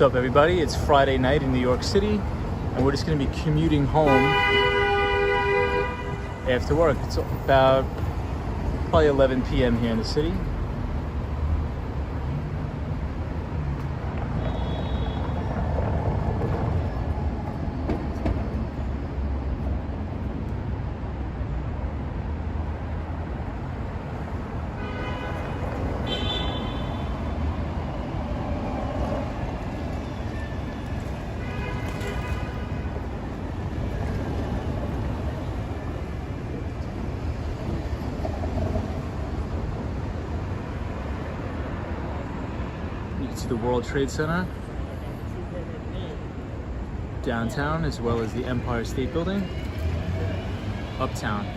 What's up, everybody? It's Friday night in New York City, and we're just going to be commuting home after work. It's about probably 11 p.m. here in the city. To the World Trade Center downtown, as well as the Empire State Building uptown.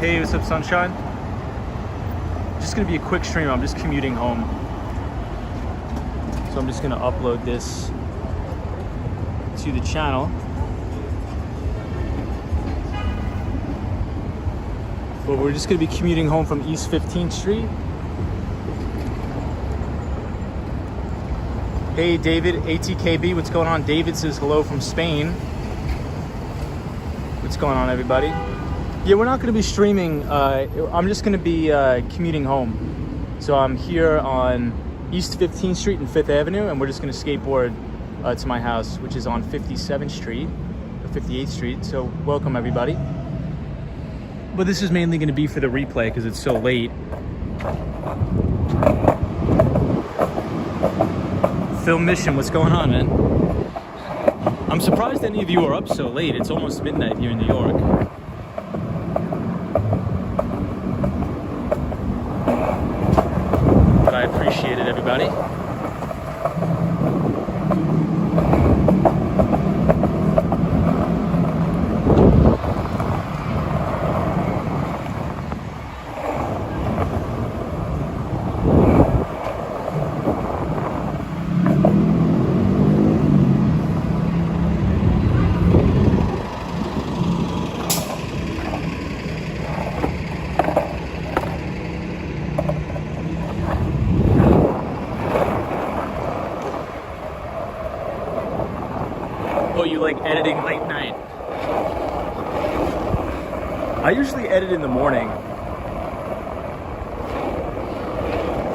Hey, what's up, sunshine? Just gonna be a quick stream. I'm just commuting home, so I'm just gonna upload this to the channel. But we're just gonna be commuting home from East 15th Street. Hey, David, ATKB, what's going on? David says hello from Spain. What's going on, everybody? Yeah, we're not going to be streaming. I'm just going to be commuting home. So I'm here on East 15th Street and 5th Avenue, and we're just going to skateboard to my house, which is on 57th Street, or 58th Street. So welcome, everybody. But this is mainly going to be for the replay because it's so late. Film Mission, what's going on, man? I'm surprised any of you are up so late. It's almost midnight here in New York. I appreciate it, everybody. Oh, you like editing late night? I usually edit in the morning.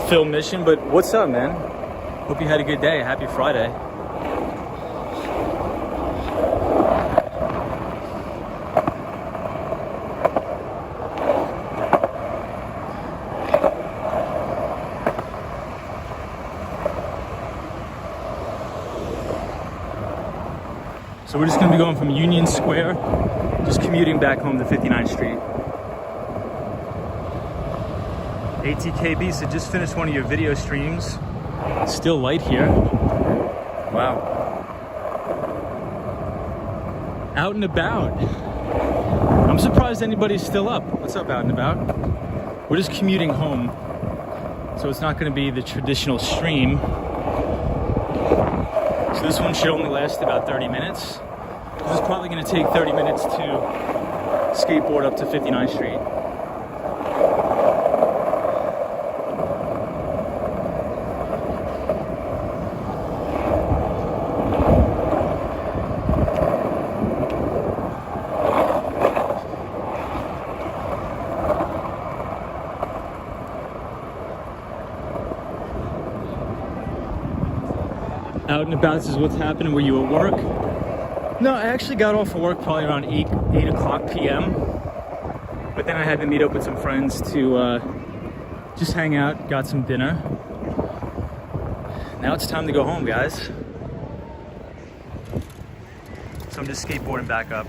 Film Mission, but what's up, man? Hope you had a good day. Happy Friday. So we're just going to be going from Union Square, just commuting back home to 59th Street. ATKB said, just finished one of your video streams. It's still light here. Wow. Out and about. I'm surprised anybody's still up. What's up, Out and About? We're just commuting home, so it's not going to be the traditional stream. So this one should only last about 30 minutes. This is probably going to take 30 minutes to skateboard up to 59th Street. Out and about, this is what's happening. Were you at work? No, I actually got off of work probably around 8 o'clock p.m. But then I had to meet up with some friends to Just hang out, got some dinner. Now it's time to go home, guys. So I'm just skateboarding back up.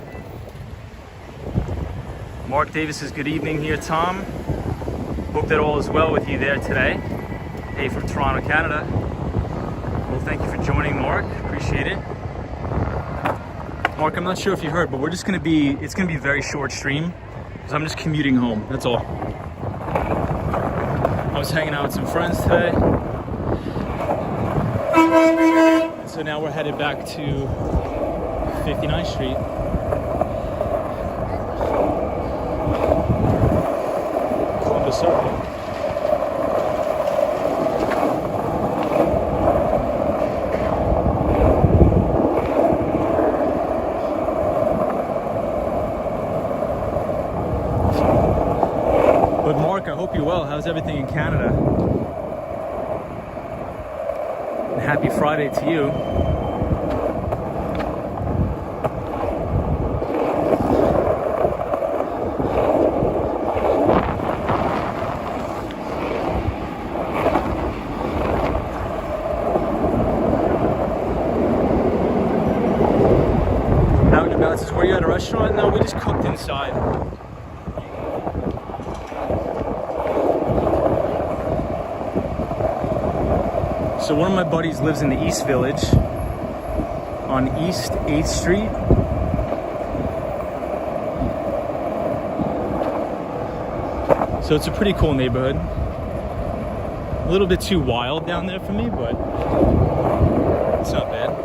Mark Davis says, good evening here, Tom. Hope that all is well with you there today. Hey, from Toronto, Canada. Well, thank you for joining, Mark. Appreciate it. Mark, I'm not sure if you heard, but it's gonna be a very short stream because I'm just commuting home, that's all. I was hanging out with some friends today. And so now we're headed back to 59th Street. Columbus Circle. But Mark, I hope you're well. How's everything in Canada? And happy Friday to you. Out and about. Were you at a restaurant? No, we just cooked inside. So one of my buddies lives in the East Village on East 8th Street. So it's a pretty cool neighborhood. A little bit too wild down there for me, but it's not bad.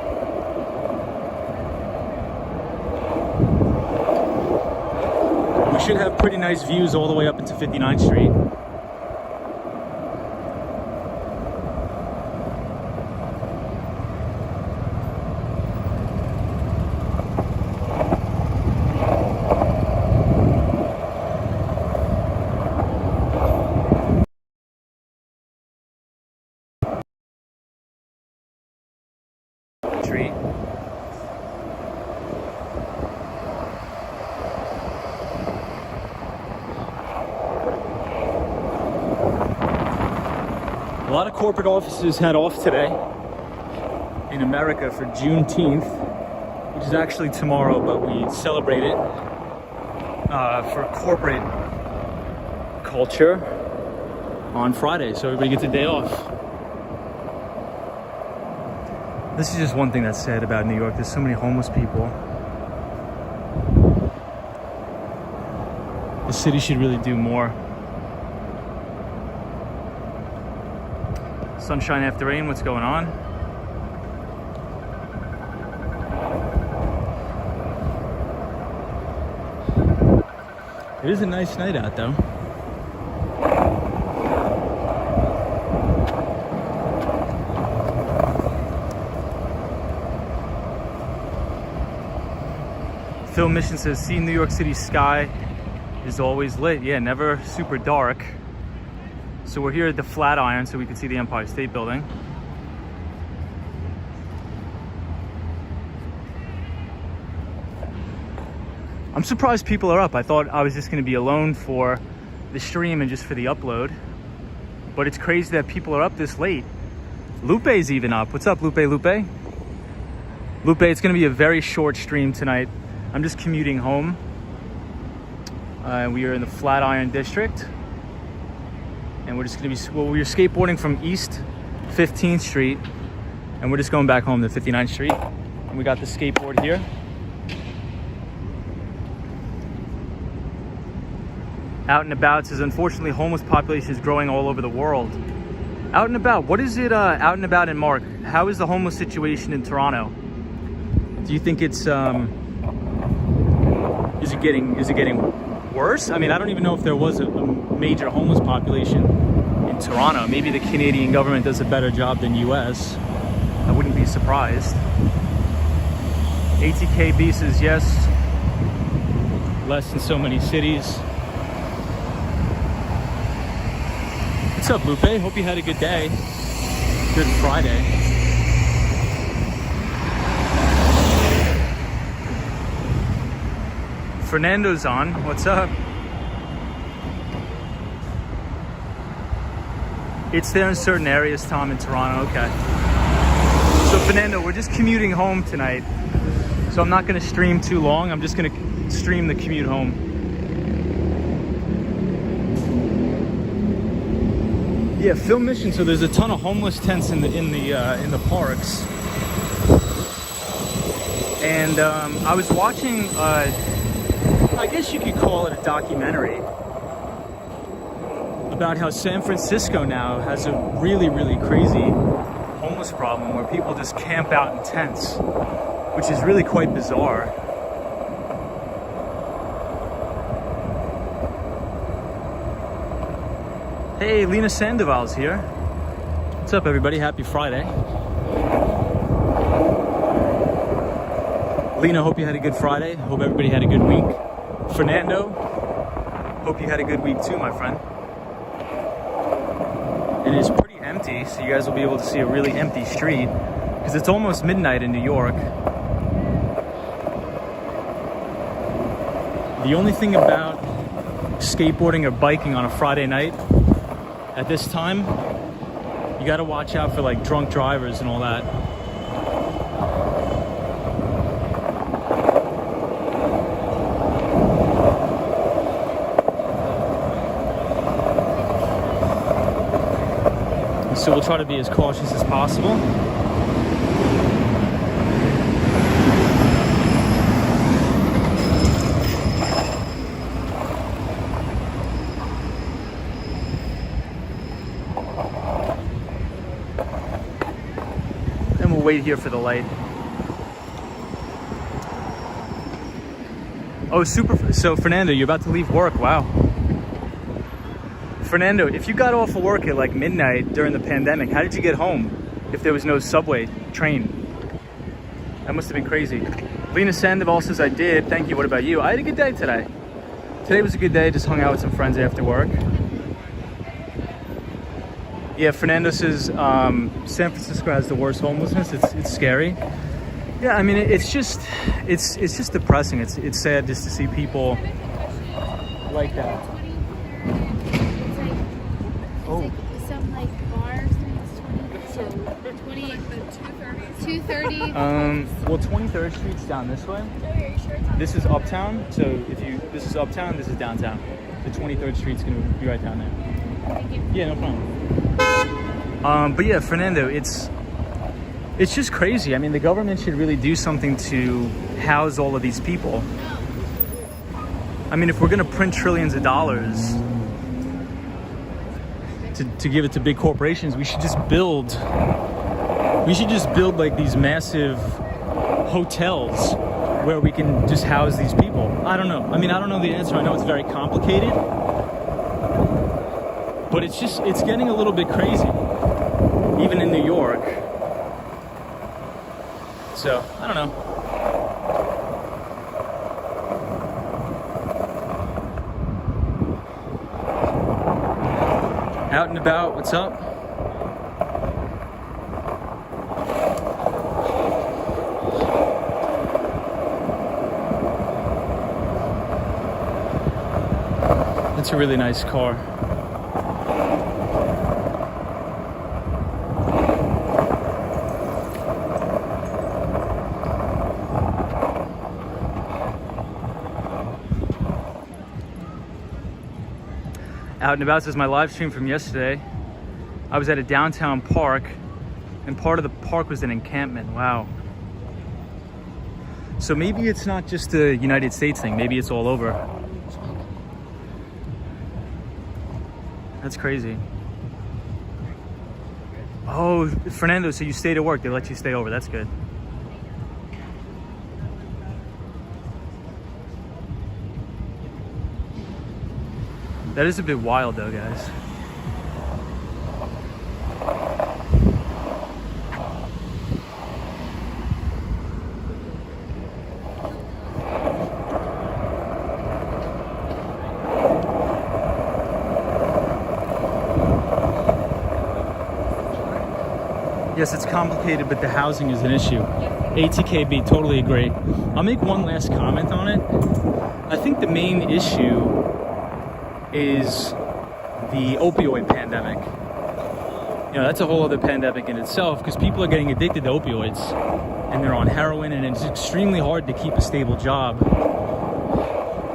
We should have pretty nice views all the way up into 59th Street. A lot of corporate offices had off today in America for Juneteenth, which is actually tomorrow, but we celebrate it for corporate culture on Friday, so everybody gets a day off. This is just one thing that's sad about New York. There's so many homeless people. The city should really do more. Sunshine after rain, what's going on? It is a nice night out though. Phil Mission says, see, New York City sky is always lit. Yeah, never super dark. So we're here at the Flatiron so we can see the Empire State Building. I'm surprised people are up. I thought I was just going to be alone for the stream and just for the upload. But it's crazy that people are up this late. Lupe's even up. What's up, Lupe? Lupe, it's going to be a very short stream tonight. I'm just commuting home. We are in the Flatiron District. And we're just going to be, well, we're skateboarding from East 15th Street. And we're just going back home to 59th Street. And we got the skateboard here. Out and About says, unfortunately, homeless population is growing all over the world. Out and About, what is it Out and About in Mark? How is the homeless situation in Toronto? Do you think it's, is it getting worse? I mean, I don't even know if there was a major homeless population in Toronto. Maybe the Canadian government does a better job than US. I wouldn't be surprised. ATKB says yes, less in so many cities. What's up, Lupe? Hope you had a good day. Good Friday. Fernando's on. What's up? It's there in certain areas, Tom, in Toronto. Okay. So Fernando, we're just commuting home tonight. So I'm not going to stream too long. I'm just going to stream the commute home. Yeah, film mission. So there's a ton of homeless tents in the parks. And I was watching, I guess you could call it a documentary about how San Francisco now has a really, really crazy homeless problem where people just camp out in tents, which is really quite bizarre. Hey, Lena Sandoval's here. What's up, everybody? Happy Friday. Lena, hope you had a good Friday. Hope everybody had a good week. Fernando, hope you had a good week too, my friend. It is pretty empty, so you guys will be able to see a really empty street because it's almost midnight in New York. The only thing about skateboarding or biking on a Friday night at this time, you got to watch out for like drunk drivers and all that. So we'll try to be as cautious as possible. And we'll wait here for the light. Oh, super. So Fernando, you're about to leave work. Wow. Fernando, if you got off of work at like midnight during the pandemic, how did you get home if there was no subway, train? That must have been crazy. Lena Sandoval says I did. Thank you. What about you? I had a good day today. Today was a good day. Just hung out with some friends after work. Yeah, Fernando says San Francisco has the worst homelessness. It's scary. Yeah, I mean it's just depressing. It's sad just to see people like that. Oh. Some like bars, 230. Well, 23rd Street's down this way. This is Uptown. So this is Uptown, this is downtown. The 23rd Street's gonna be right down there. Thank you. Yeah, no problem. But yeah, Fernando, it's just crazy. I mean, the government should really do something to house all of these people. I mean, if we're gonna print trillions of dollars to give it to big corporations, we should just build like these massive hotels where we can just house these people. I don't know. I mean, I don't know the answer. I know it's very complicated, but it's getting a little bit crazy, even in New York. So, I don't know. Out and about, what's up? That's a really nice car. Out and about says my live stream from yesterday. I was at a downtown park, and part of the park was an encampment. Wow. So maybe it's not just a United States thing. Maybe it's all over. That's crazy. Oh, Fernando, so you stayed at work. They let you stay over. That's good. That is a bit wild though, guys. Yes, it's complicated, but the housing is an issue. ATKB, totally agree. I'll make one last comment on it. I think the main issue is the opioid pandemic. you know, that's a whole other pandemic in itself, because people are getting addicted to opioids and they're on heroin, and it's extremely hard to keep a stable job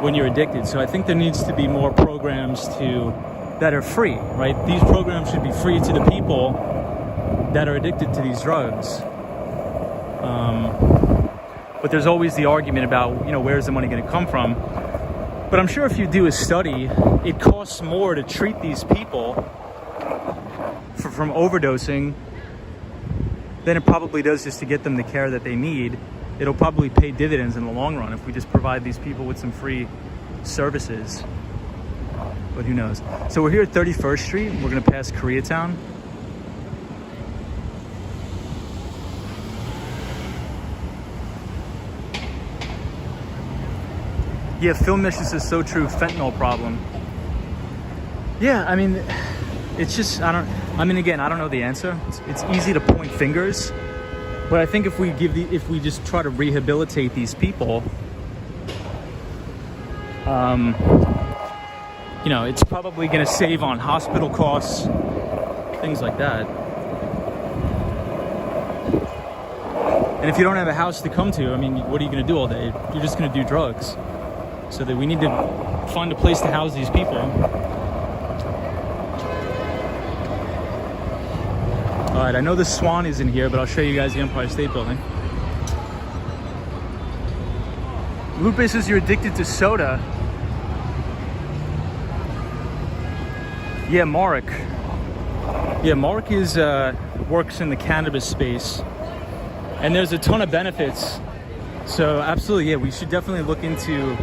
when you're addicted. So I think there needs to be more programs that are free, right? These programs should be free to the people that are addicted to these drugs. But there's always the argument about, you know, where's the money going to come from? But I'm sure if you do a study, it costs more to treat these people from overdosing than it probably does just to get them the care that they need. It'll probably pay dividends in the long run if we just provide these people with some free services. But who knows? So we're here at 31st Street. We're going to pass Koreatown. Yeah, Film Missions is so true. Fentanyl problem. Yeah, I mean, it's just, again, I don't know the answer. It's easy to point fingers, but I think if we just try to rehabilitate these people, you know, it's probably going to save on hospital costs, things like that. And if you don't have a house to come to, I mean, what are you going to do all day? You're just going to do drugs. So that we need to find a place to house these people. All right, I know the Swan is in here, but I'll show you guys the Empire State Building. Lupe says you're addicted to soda. Yeah, Mark. Yeah, Mark is works in the cannabis space, and there's a ton of benefits. So absolutely, yeah, we should definitely look into,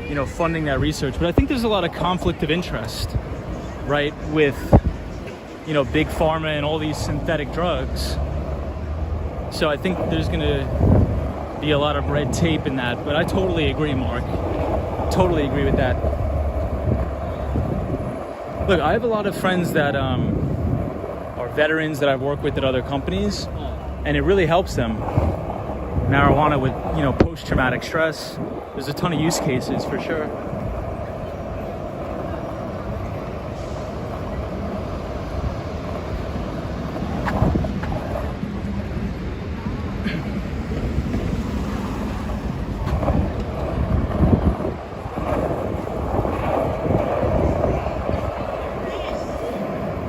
you know, funding that research. But I think there's a lot of conflict of interest, right, with, you know, big pharma and all these synthetic drugs. So I think there's going to be a lot of red tape in that. But I totally agree, Mark. Totally agree with that. Look, I have a lot of friends that are veterans that I've worked with at other companies, and it really helps them. Marijuana with, you know, post-traumatic stress. There's a ton of use cases for sure.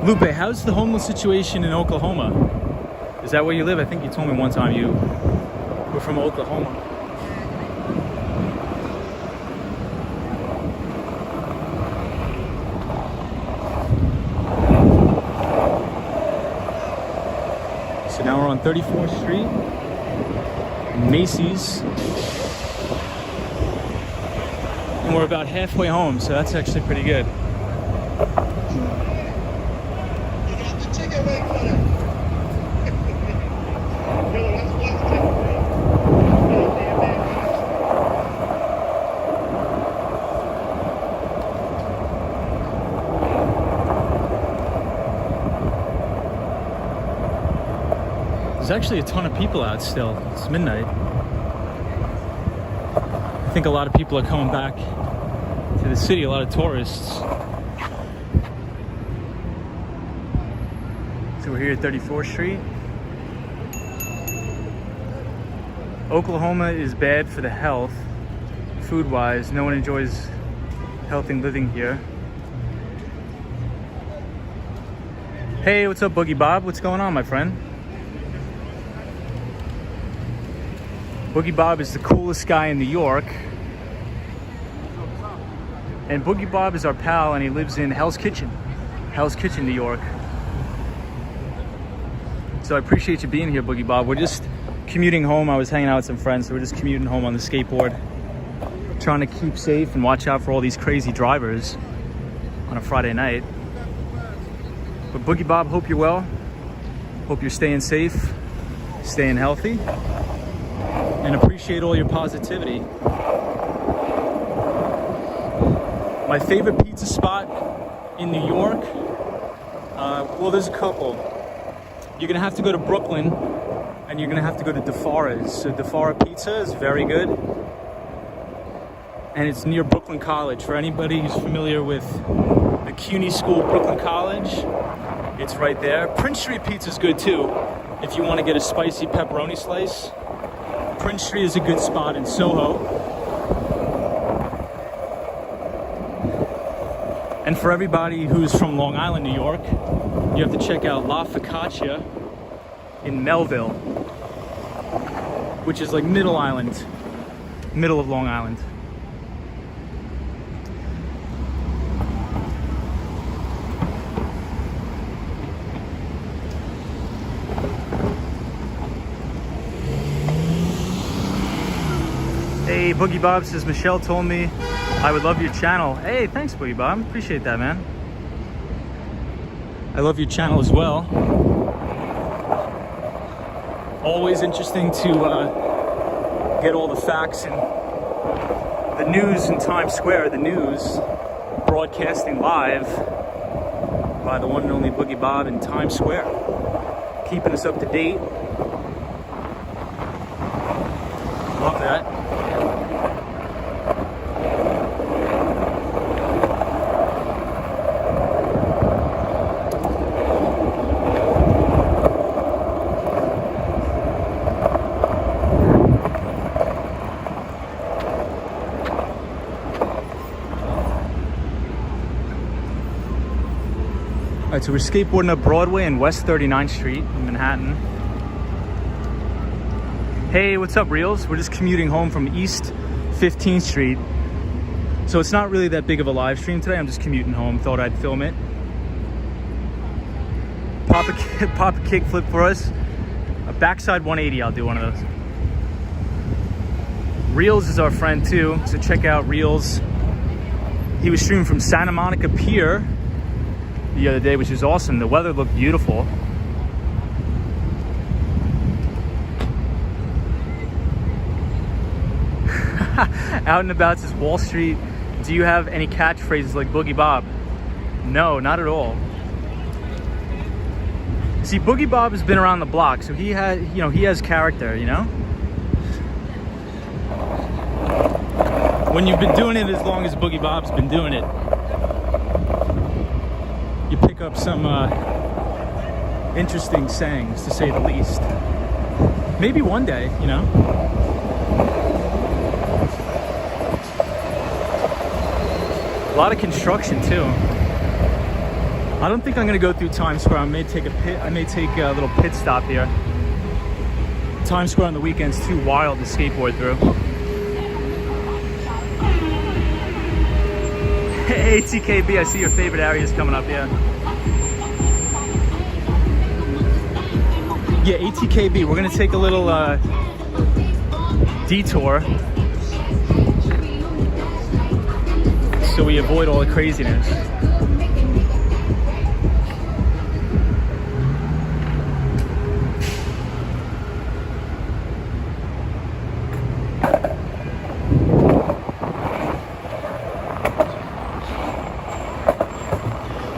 Lupe, how's the homeless situation in Oklahoma? Is that where you live? I think you told me one time you were from Oklahoma. So now we're on 34th Street, Macy's, and we're about halfway home, so that's actually pretty good. There's actually a ton of people out still. It's midnight. I think a lot of people are coming back to the city, a lot of tourists. So we're here at 34th Street. Oklahoma is bad for the health, food-wise. No one enjoys healthy living here. Hey, what's up, Boogie Bob? What's going on, my friend? Boogie Bob is the coolest guy in New York. And Boogie Bob is our pal, and he lives in Hell's Kitchen, New York. So I appreciate you being here, Boogie Bob. We're just commuting home. I was hanging out with some friends, so we're just commuting home on the skateboard, trying to keep safe and watch out for all these crazy drivers on a Friday night. But Boogie Bob, hope you're well. Hope you're staying safe, staying healthy, and appreciate all your positivity. My favorite pizza spot in New York, well, there's a couple. You're gonna have to go to Brooklyn, and you're gonna have to go to DeFara's. So DeFara Pizza is very good, and it's near Brooklyn College. For anybody who's familiar with the CUNY School, Brooklyn College, It's right there. Prince Street pizza's good too. If you want to get a spicy pepperoni slice, Prince Street is a good spot in Soho. And for everybody who's from Long Island, New York, you have to check out La Focaccia in Melville, which is like middle island, middle of Long Island. Hey, Boogie Bob says, Michelle told me I would love your channel. Hey, thanks, Boogie Bob. Appreciate that, man. I love your channel as well. Always interesting to get all the facts and the news in Times Square. The news broadcasting live by the one and only Boogie Bob in Times Square. Keeping us up to date. Love that. Alright, so we're skateboarding up Broadway and West 39th Street in Manhattan. Hey, what's up, Reels? We're just commuting home from East 15th Street. So it's not really that big of a live stream today. I'm just commuting home. Thought I'd film it. Pop a kickflip for us. A backside 180, I'll do one of those. Reels is our friend too, so check out Reels. He was streaming from Santa Monica Pier the other day, which is awesome. The weather looked beautiful. Out and About says, Wall Street, do you have any catchphrases like Boogie Bob? No, not at all. See, Boogie Bob has been around the block, so he has character, you know? When you've been doing it as long as Boogie Bob's been doing it, you pick up some interesting sayings, to say the least. Maybe one day, you know? A lot of construction too. I don't think I'm gonna go through Times Square. I may take a little pit stop here. Times Square on the weekend's too wild to skateboard through. Hey, TKB, I see your favorite areas coming up, yeah. Yeah, ATKB, we're gonna take a little detour so we avoid all the craziness.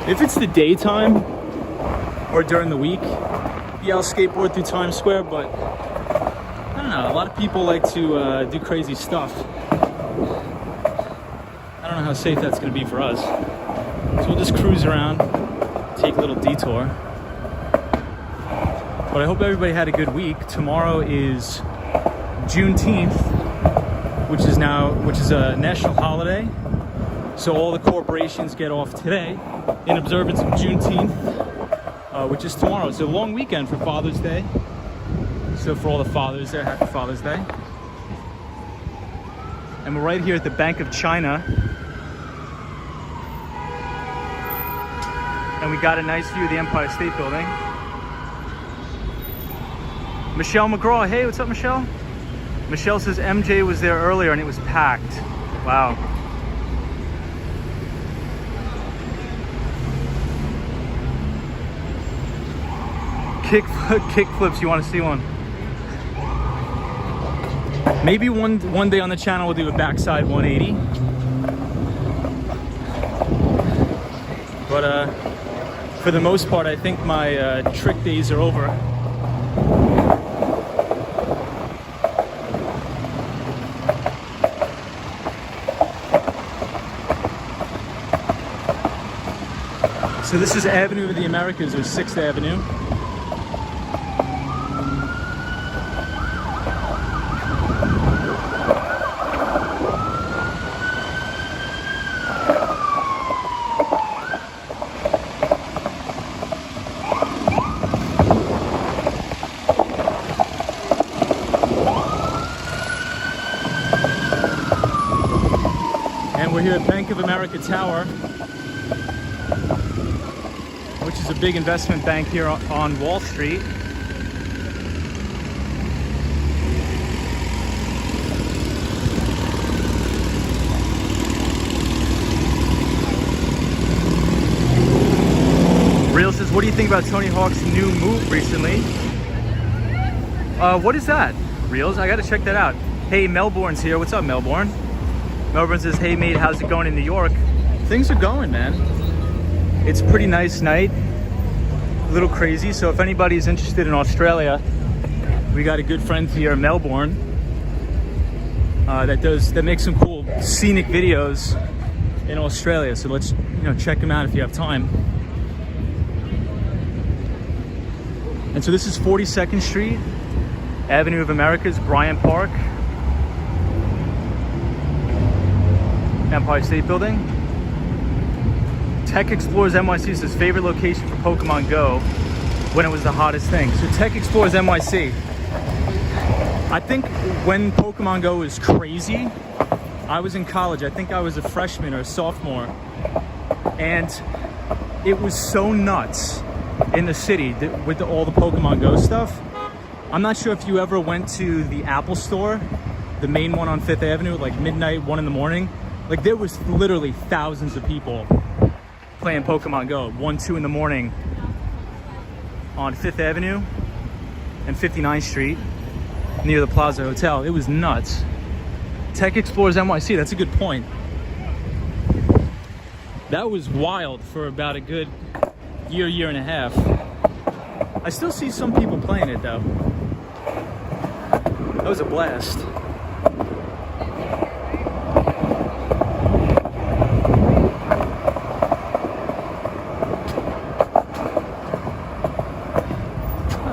If it's the daytime or during the week, yeah, I'll skateboard through Times Square, but I don't know, a lot of people like to do crazy stuff. I don't know how safe that's going to be for us. So we'll just cruise around, take a little detour. But I hope everybody had a good week. Tomorrow is Juneteenth, which is a national holiday. So all the corporations get off today in observance of Juneteenth, which is tomorrow. It's a long weekend for Father's Day. So for all the fathers there, happy Father's Day. And we're right here at the Bank of China. And we got a nice view of the Empire State Building. Michelle McGraw, hey, what's up, Michelle? Michelle says MJ was there earlier and it was packed. Wow. Kick flips, you want to see one? Maybe one day on the channel we'll do a backside 180. But for the most part, I think my trick days are over. So this is Avenue of the Americas, or 6th Avenue. And we're here at Bank of America Tower, which is a big investment bank here on Wall Street. Real says, what do you think about Tony Hawk's new move recently? What is that? Reels? I gotta check that out. Hey, Melbourne's here. What's up, Melbourne? Melbourne says, hey mate, how's it going in New York? Things are going, man. It's a pretty nice night. A little crazy. So if anybody's interested in Australia, we got a good friend here in Melbourne that makes some cool scenic videos in Australia. So let's check him out if you have time. And so this is 42nd Street, Avenue of Americas, Bryant Park, Empire State Building. Tech Explorers NYC says favorite location for Pokemon Go when it was the hottest thing. So Tech Explorers NYC. I think when Pokemon Go was crazy, I was in college. I think I was a freshman or a sophomore. And it was so nuts in the city with all the Pokemon Go stuff. I'm not sure if you ever went to the Apple store, the main one on 5th Avenue, at like midnight, 1 in the morning. Like there was literally thousands of people playing Pokemon Go, 1, 2 in the morning on 5th Avenue and 59th Street near the Plaza Hotel. It was nuts. Tech Explorers NYC, that's a good point. That was wild for about a good year and a half. I still see some people playing it though. That was a blast.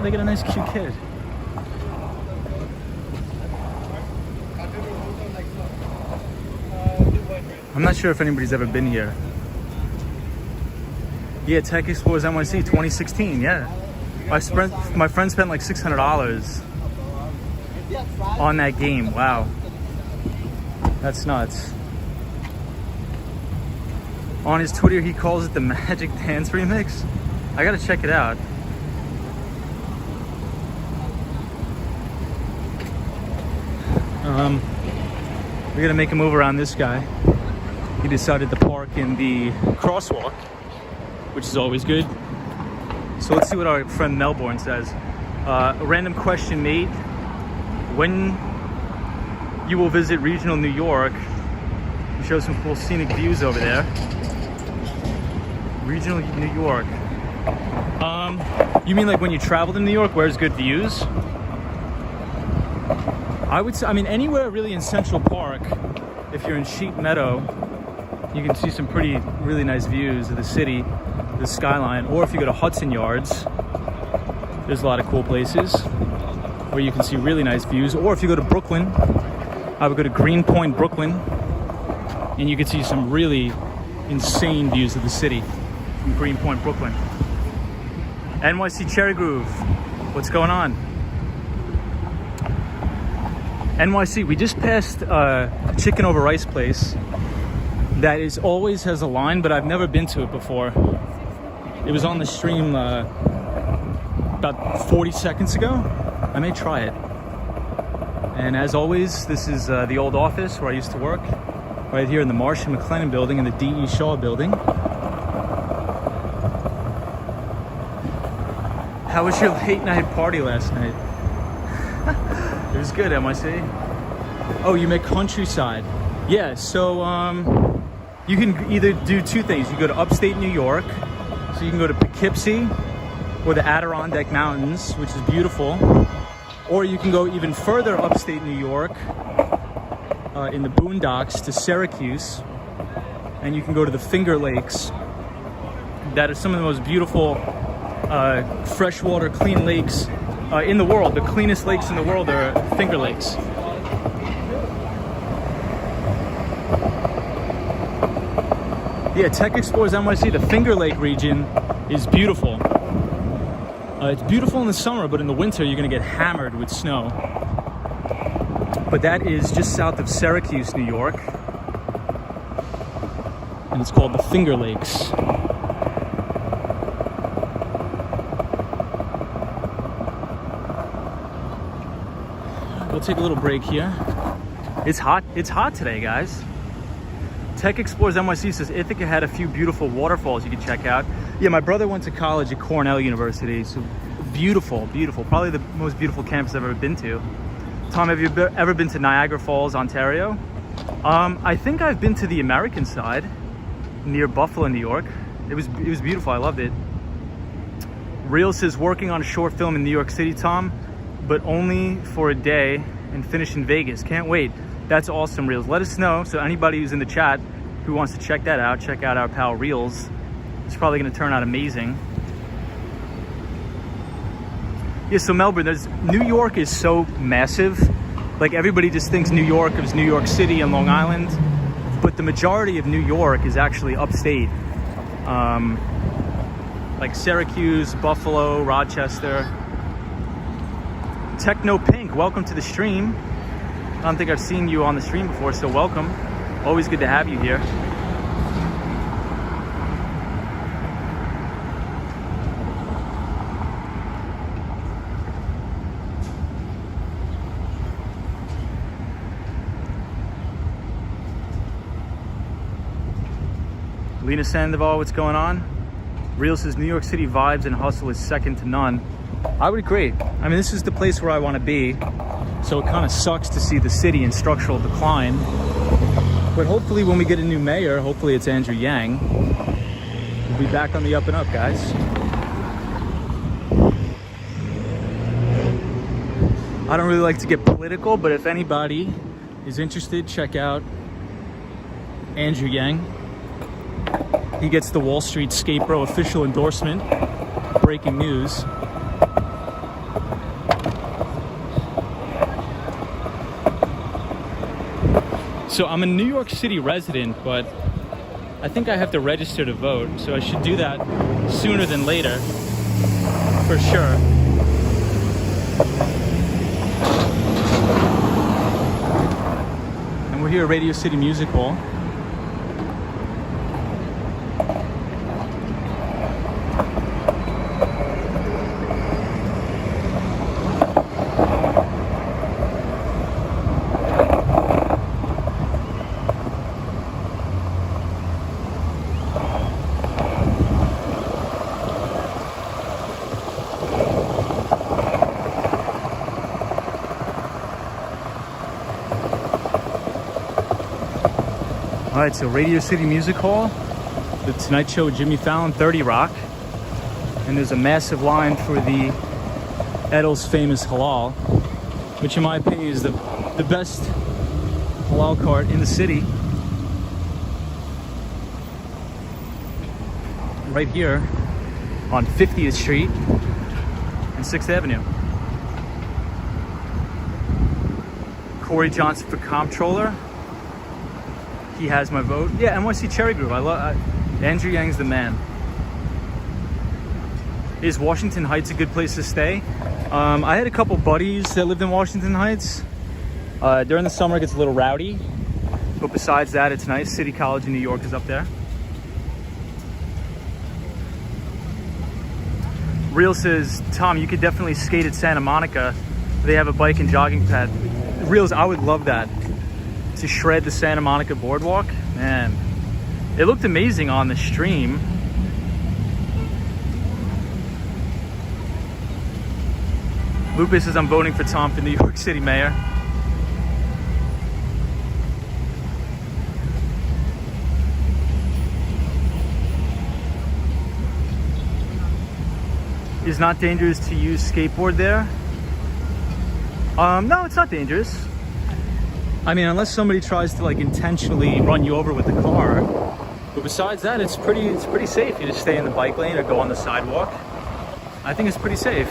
They got a nice cute kid. I'm not sure if anybody's ever been here. Yeah, Tech Explorers NYC 2016, yeah. My friend spent like $600 on that game. Wow. That's nuts. On his Twitter, he calls it the Magic Dance Remix. I gotta check it out. We're gonna make a move around this guy. He decided to park in the crosswalk, which is always good. So let's see what our friend Melbourne says. A random question, mate. When you will visit regional New York, you show some cool scenic views over there. Regional New York. You mean like when you travel to New York, where's good views? I would say, anywhere really in Central Park. If you're in Sheep Meadow, you can see some really nice views of the city, the skyline. Or if you go to Hudson Yards, there's a lot of cool places where you can see really nice views. Or if you go to Brooklyn, I would go to Greenpoint, Brooklyn, and you can see some really insane views of the city from Greenpoint, Brooklyn. NYC Cherry Groove, what's going on? NYC, we just passed a chicken over rice place that always has a line, but I've never been to it before. It was on the stream about 40 seconds ago. I may try it. And as always, this is the old office where I used to work, right here in the Marsh and McLennan building and the D.E. Shaw building. How was your late night party last night? It was good, NYC. Oh, you make Countryside. Yeah, so you can either do two things. You go to Upstate New York, so you can go to Poughkeepsie or the Adirondack Mountains, which is beautiful. Or you can go even further upstate New York in the boondocks to Syracuse, and you can go to the Finger Lakes, that are some of the most beautiful freshwater clean lakes in the world. The cleanest lakes in the world are Finger Lakes. Yeah, Tech Explorers NYC, the Finger Lake region is beautiful. It's beautiful in the summer, but in the winter you're gonna get hammered with snow. But that is just south of Syracuse, New York. And it's called the Finger Lakes. We'll take a little break here. It's hot today, guys. Tech Explorers NYC says Ithaca had a few beautiful waterfalls you can check out. Yeah, my brother went to college at Cornell University, so beautiful, beautiful. Probably the most beautiful campus I've ever been to. Tom, have you ever been to Niagara Falls, Ontario? I think I've been to the American side, near Buffalo, New York. It was beautiful, I loved it. Real says working on a short film in New York City, Tom, but only for a day and finish in Vegas. Can't wait. That's awesome, Reels. Let us know. So anybody who's in the chat who wants to check that out, check out our pal Reels. It's probably going to turn out amazing. Yeah, so Melbourne, New York is so massive. Like everybody just thinks New York is New York City and Long Island, but the majority of New York is actually upstate. Like Syracuse, Buffalo, Rochester. Techno Pink, welcome to the stream. I don't think I've seen you on the stream before, so welcome. Always good to have you here. Lena Sandoval, what's going on? Real says New York City vibes and hustle is second to none. I would agree. I mean, this is the place where I want to be. So it kind of sucks to see the city in structural decline. But hopefully when we get a new mayor, hopefully it's Andrew Yang, we'll be back on the up and up, guys. I don't really like to get political, but if anybody is interested, check out Andrew Yang. He gets the Wall Street Skate Bro official endorsement. Breaking news. So I'm a New York City resident, but I think I have to register to vote. So I should do that sooner than later, for sure. And we're here at Radio City Music Hall. All right, so Radio City Music Hall, The Tonight Show with Jimmy Fallon, 30 Rock. And there's a massive line for the Edel's Famous Halal, which in my opinion is the best halal cart in the city. Right here on 50th Street and 6th Avenue. Corey Johnson for comptroller. He has my vote. Yeah, NYC Cherry Group. Andrew Yang's the man. Is Washington Heights a good place to stay? I had a couple buddies that lived in Washington Heights. During the summer it gets a little rowdy, but besides that it's nice. City College in New York is up there. Real says, Tom, you could definitely skate at Santa Monica. They have a bike and jogging pad. Reals, I would love that. To shred the Santa Monica boardwalk, man, it looked amazing on the stream. Lupus says I'm voting for Tom for New York City mayor. Is not dangerous to use skateboard there? No, it's not dangerous. I mean, unless somebody tries to like intentionally run you over with the car, But besides that, it's pretty safe. You just stay in the bike lane or go on the sidewalk. I think it's pretty safe.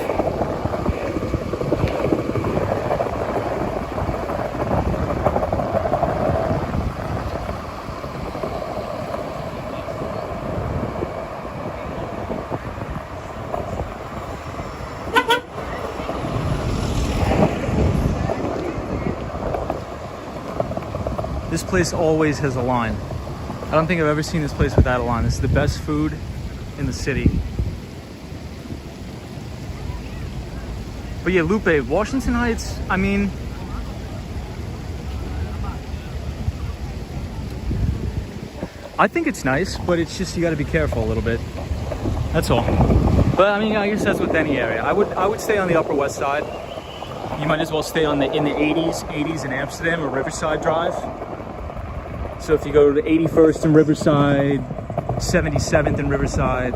This place always has a line. I don't think I've ever seen this place without a line. This is the best food in the city. But yeah, Lupe, Washington Heights, I mean, I think it's nice, but it's just, you gotta be careful a little bit. That's all. But I mean, I guess that's with any area. I would stay on the Upper West Side. You might as well stay in the 80s in Amsterdam or Riverside Drive. So if you go to 81st and Riverside, 77th and Riverside.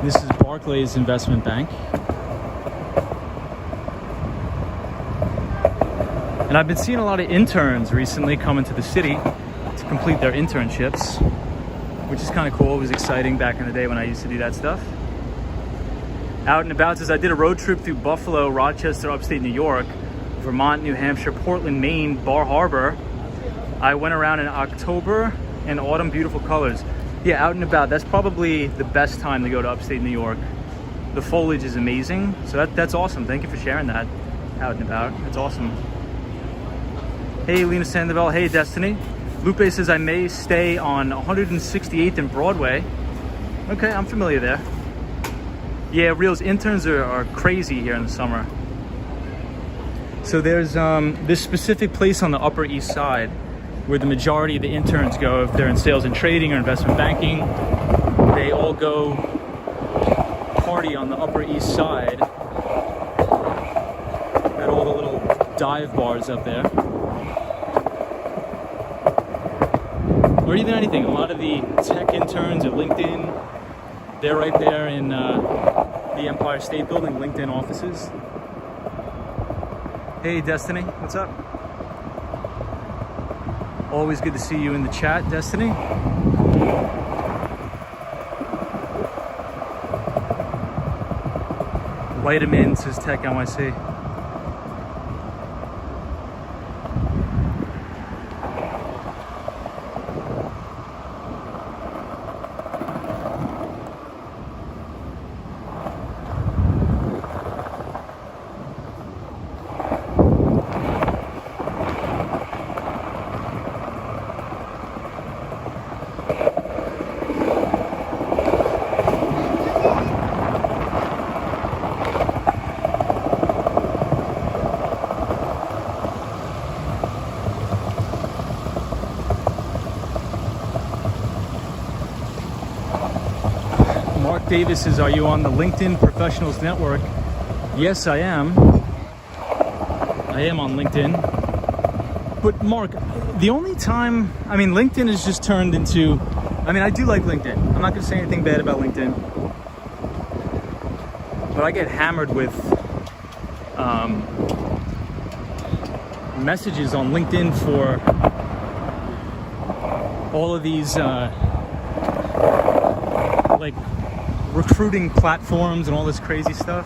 This is Barclays Investment Bank. And I've been seeing a lot of interns recently coming to the city to complete their internships, which is kind of cool. It was exciting back in the day when I used to do that stuff. Out and about, as I did a road trip through Buffalo, Rochester, upstate New York, Vermont, New Hampshire, Portland, Maine, Bar Harbor. I went around in October and autumn, beautiful colors. Yeah, out and about, that's probably the best time to go to upstate New York. The foliage is amazing, so that's awesome. Thank you for sharing that out and about. It's awesome. Hey, Lena Sandoval. Hey, Destiny. Lupe says I may stay on 168th and Broadway. Okay, I'm familiar there. Yeah, Reels, interns are crazy here in the summer. So there's this specific place on the Upper East Side where the majority of the interns go if they're in sales and trading or investment banking. They all go party on the Upper East Side at all the little dive bars up there. Or even anything. A lot of the tech interns at LinkedIn, they're right there in the Empire State Building, LinkedIn offices. Hey, Destiny, what's up? Always good to see you in the chat, Destiny. Vitamin, says Tech NYC. Davis says, are you on the LinkedIn Professionals Network? Yes, I am. I am on LinkedIn. But Mark, the only time, I mean, LinkedIn has just turned into, I mean, I do like LinkedIn. I'm not going to say anything bad about LinkedIn. But I get hammered with messages on LinkedIn for all of these like recruiting platforms and all this crazy stuff.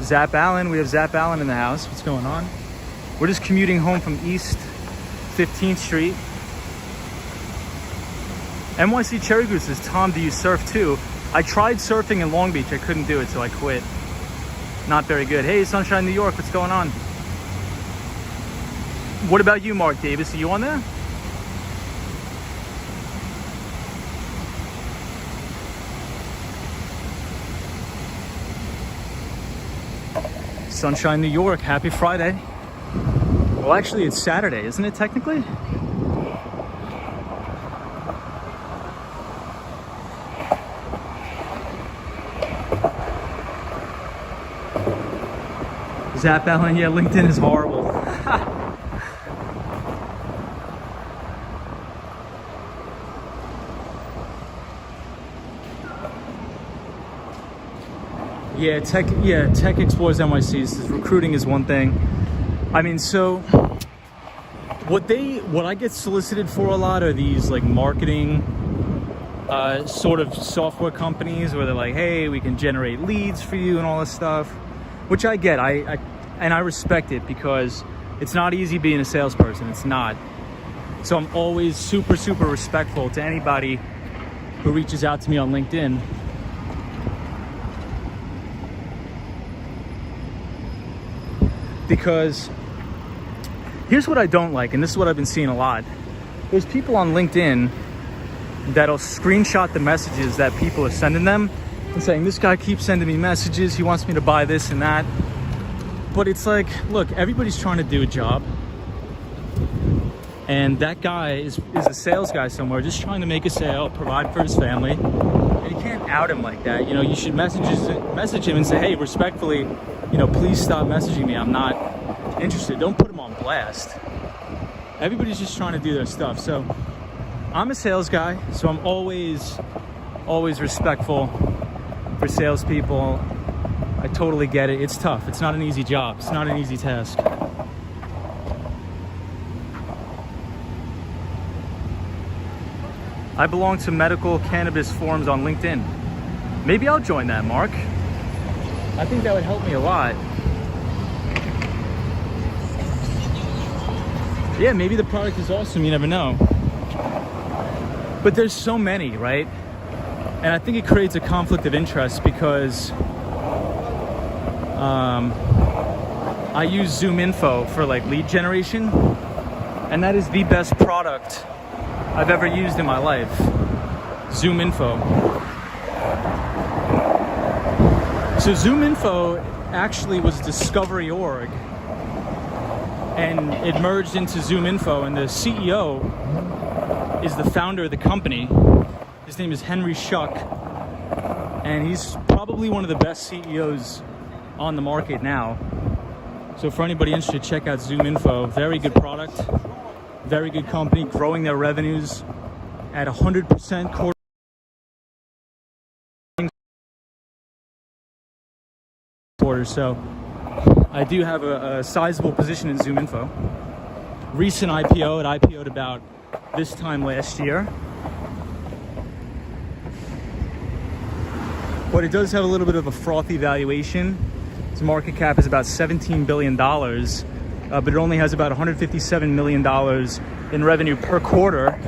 Zap Allen, we have Zap Allen in the house. What's going on? We're just commuting home from East 15th Street. NYC Cherry Goose says, Tom, do you surf too? I tried surfing in Long Beach. I couldn't do it, so I quit. Not very good. Hey, Sunshine New York, what's going on? What about you, Mark Davis? Are you on there? Sunshine, New York. Happy Friday. Well, actually, it's Saturday, isn't it, technically? Zap Allen, yeah, LinkedIn is horrible. Tech Explores NYC. Recruiting is one thing. I mean, so what I get solicited for a lot are these like marketing sort of software companies where they're like, hey, we can generate leads for you and all this stuff, which I get. I respect it because it's not easy being a salesperson. It's not. So I'm always super, super respectful to anybody who reaches out to me on LinkedIn. Because here's what I don't like, and this is what I've been seeing a lot. There's people on LinkedIn that'll screenshot the messages that people are sending them and saying, this guy keeps sending me messages, he wants me to buy this and that. But it's like, look, everybody's trying to do a job. And that guy is a sales guy somewhere, just trying to make a sale, provide for his family. And you can't out him like that. You know, you should message him and say, hey, respectfully, please stop messaging me. I'm not interested. Don't put him on blast. Everybody's just trying to do their stuff. So I'm a sales guy, so I'm always respectful for salespeople. I totally get it. It's tough. It's not an easy job. It's not an easy task. I belong to medical cannabis forums on LinkedIn. Maybe I'll join that, Mark. I think that would help me a lot. Yeah, maybe the product is awesome, you never know. But there's so many, right? And I think it creates a conflict of interest because I use Zoom Info for like lead generation, and that is the best product I've ever used in my life. Zoom Info. So Zoom Info actually was Discovery.org, and it merged into Zoom Info, and the CEO is the founder of the company. His name is Henry Schuck, and he's probably one of the best CEOs on the market now. So for anybody interested, check out Zoom Info. Very good product, very good company, growing their revenues at 100% quarter. So I do have a sizable position in Zoom Info. Recent IPO, it IPO'd about this time last year. But it does have a little bit of a frothy valuation. Its market cap is about $17 billion, but it only has about $157 million in revenue per quarter.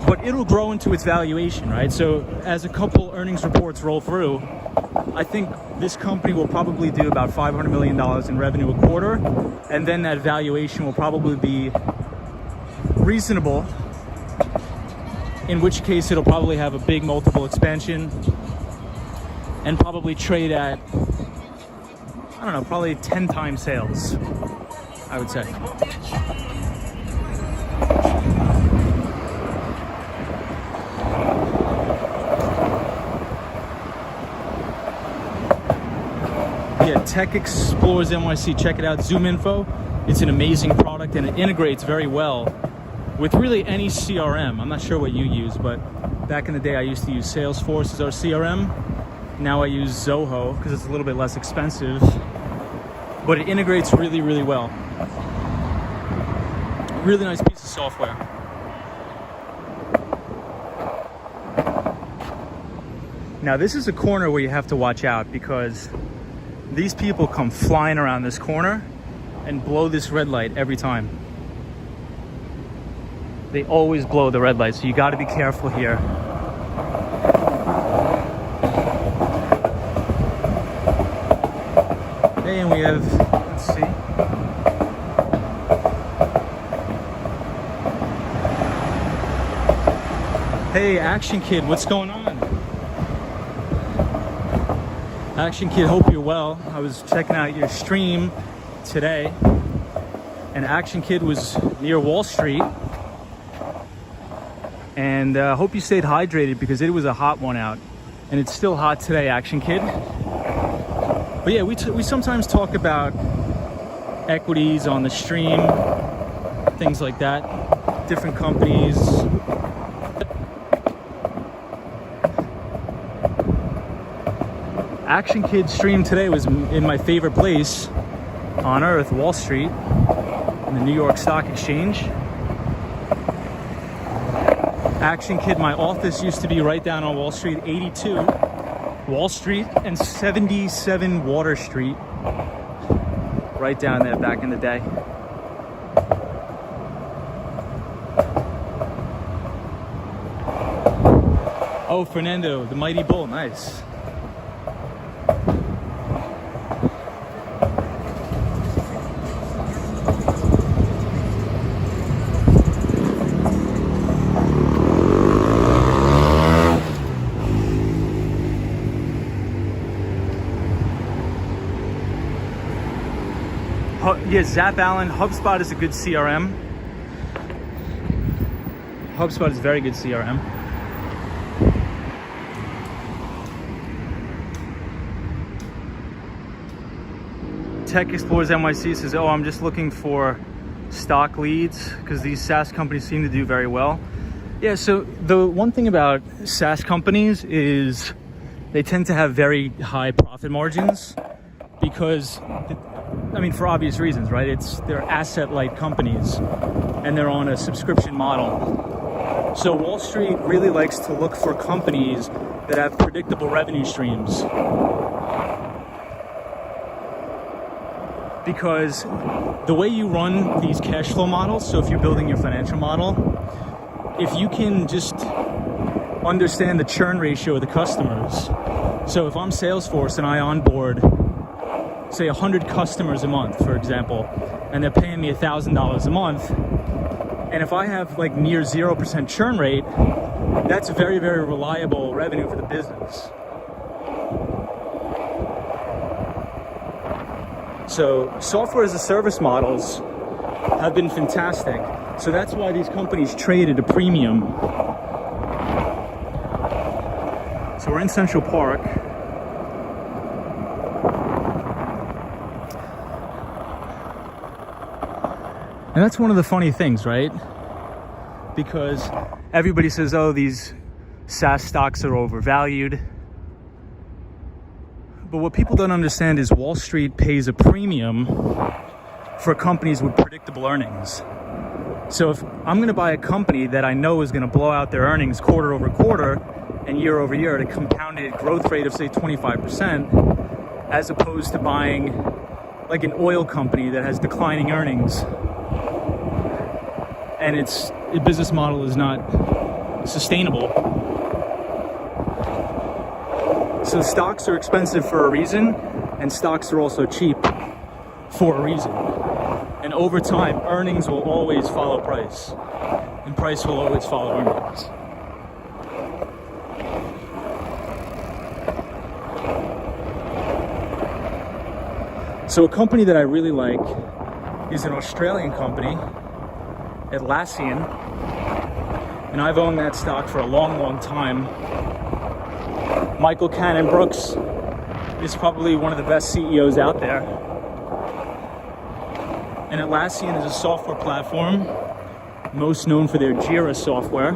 But it'll grow into its valuation, right? So as a couple earnings reports roll through, I think this company will probably do about $500 million in revenue a quarter, and then that valuation will probably be reasonable, in which case it'll probably have a big multiple expansion and probably trade at, I don't know, probably 10 times sales, I would say. Yeah, Tech Explores NYC. Check it out. Zoom Info. It's an amazing product, and it integrates very well with really any CRM. I'm not sure what you use, but back in the day I used to use Salesforce as our CRM. Now I use Zoho because it's a little bit less expensive, but it integrates really, really well. Really nice piece of software. Now this is a corner where you have to watch out because these people come flying around this corner and blow this red light every time. They always blow the red light, so you got to be careful here. Okay, and we have, let's see. Hey, Action Kid, what's going on? Action Kid, hope you're well. I was checking out your stream today, and Action Kid was near Wall Street. And hope you stayed hydrated because it was a hot one out, and it's still hot today, Action Kid. But yeah, we sometimes talk about equities on the stream, things like that, different companies. Action Kid stream today was in my favorite place on earth, Wall Street, in the New York Stock Exchange. Action Kid, my office used to be right down on Wall Street, 82 Wall Street and 77 Water Street, right down there back in the day. Oh, Fernando, the Mighty Bull, nice. Yeah, Zap Allen, HubSpot is a good CRM. HubSpot is very good CRM. Tech Explorers NYC says, oh, I'm just looking for stock leads because these SaaS companies seem to do very well. Yeah, so the one thing about SaaS companies is they tend to have very high profit margins because I mean, for obvious reasons, right? They're asset-light companies, and they're on a subscription model. So Wall Street really likes to look for companies that have predictable revenue streams. Because the way you run these cash flow models, so if you're building your financial model, if you can just understand the churn ratio of the customers. So if I'm Salesforce and I onboard say 100 customers a month, for example, and they're paying me $1,000 a month, and if I have like near 0% churn rate, that's very, very reliable revenue for the business. So software as a service models have been fantastic. So that's why these companies trade at a premium. So we're in Central Park. And that's one of the funny things, right? Because everybody says, oh, these SaaS stocks are overvalued. But what people don't understand is Wall Street pays a premium for companies with predictable earnings. So if I'm going to buy a company that I know is going to blow out their earnings quarter over quarter and year over year at a compounded growth rate of, say, 25%, as opposed to buying like an oil company that has declining earnings, and its business model is not sustainable. So stocks are expensive for a reason, and stocks are also cheap for a reason. And over time, earnings will always follow price, and price will always follow earnings. So a company that I really like is an Australian company, Atlassian, and I've owned that stock for a long, long time. Michael Cannon-Brookes is probably one of the best CEOs out there. And Atlassian is a software platform, most known for their Jira software.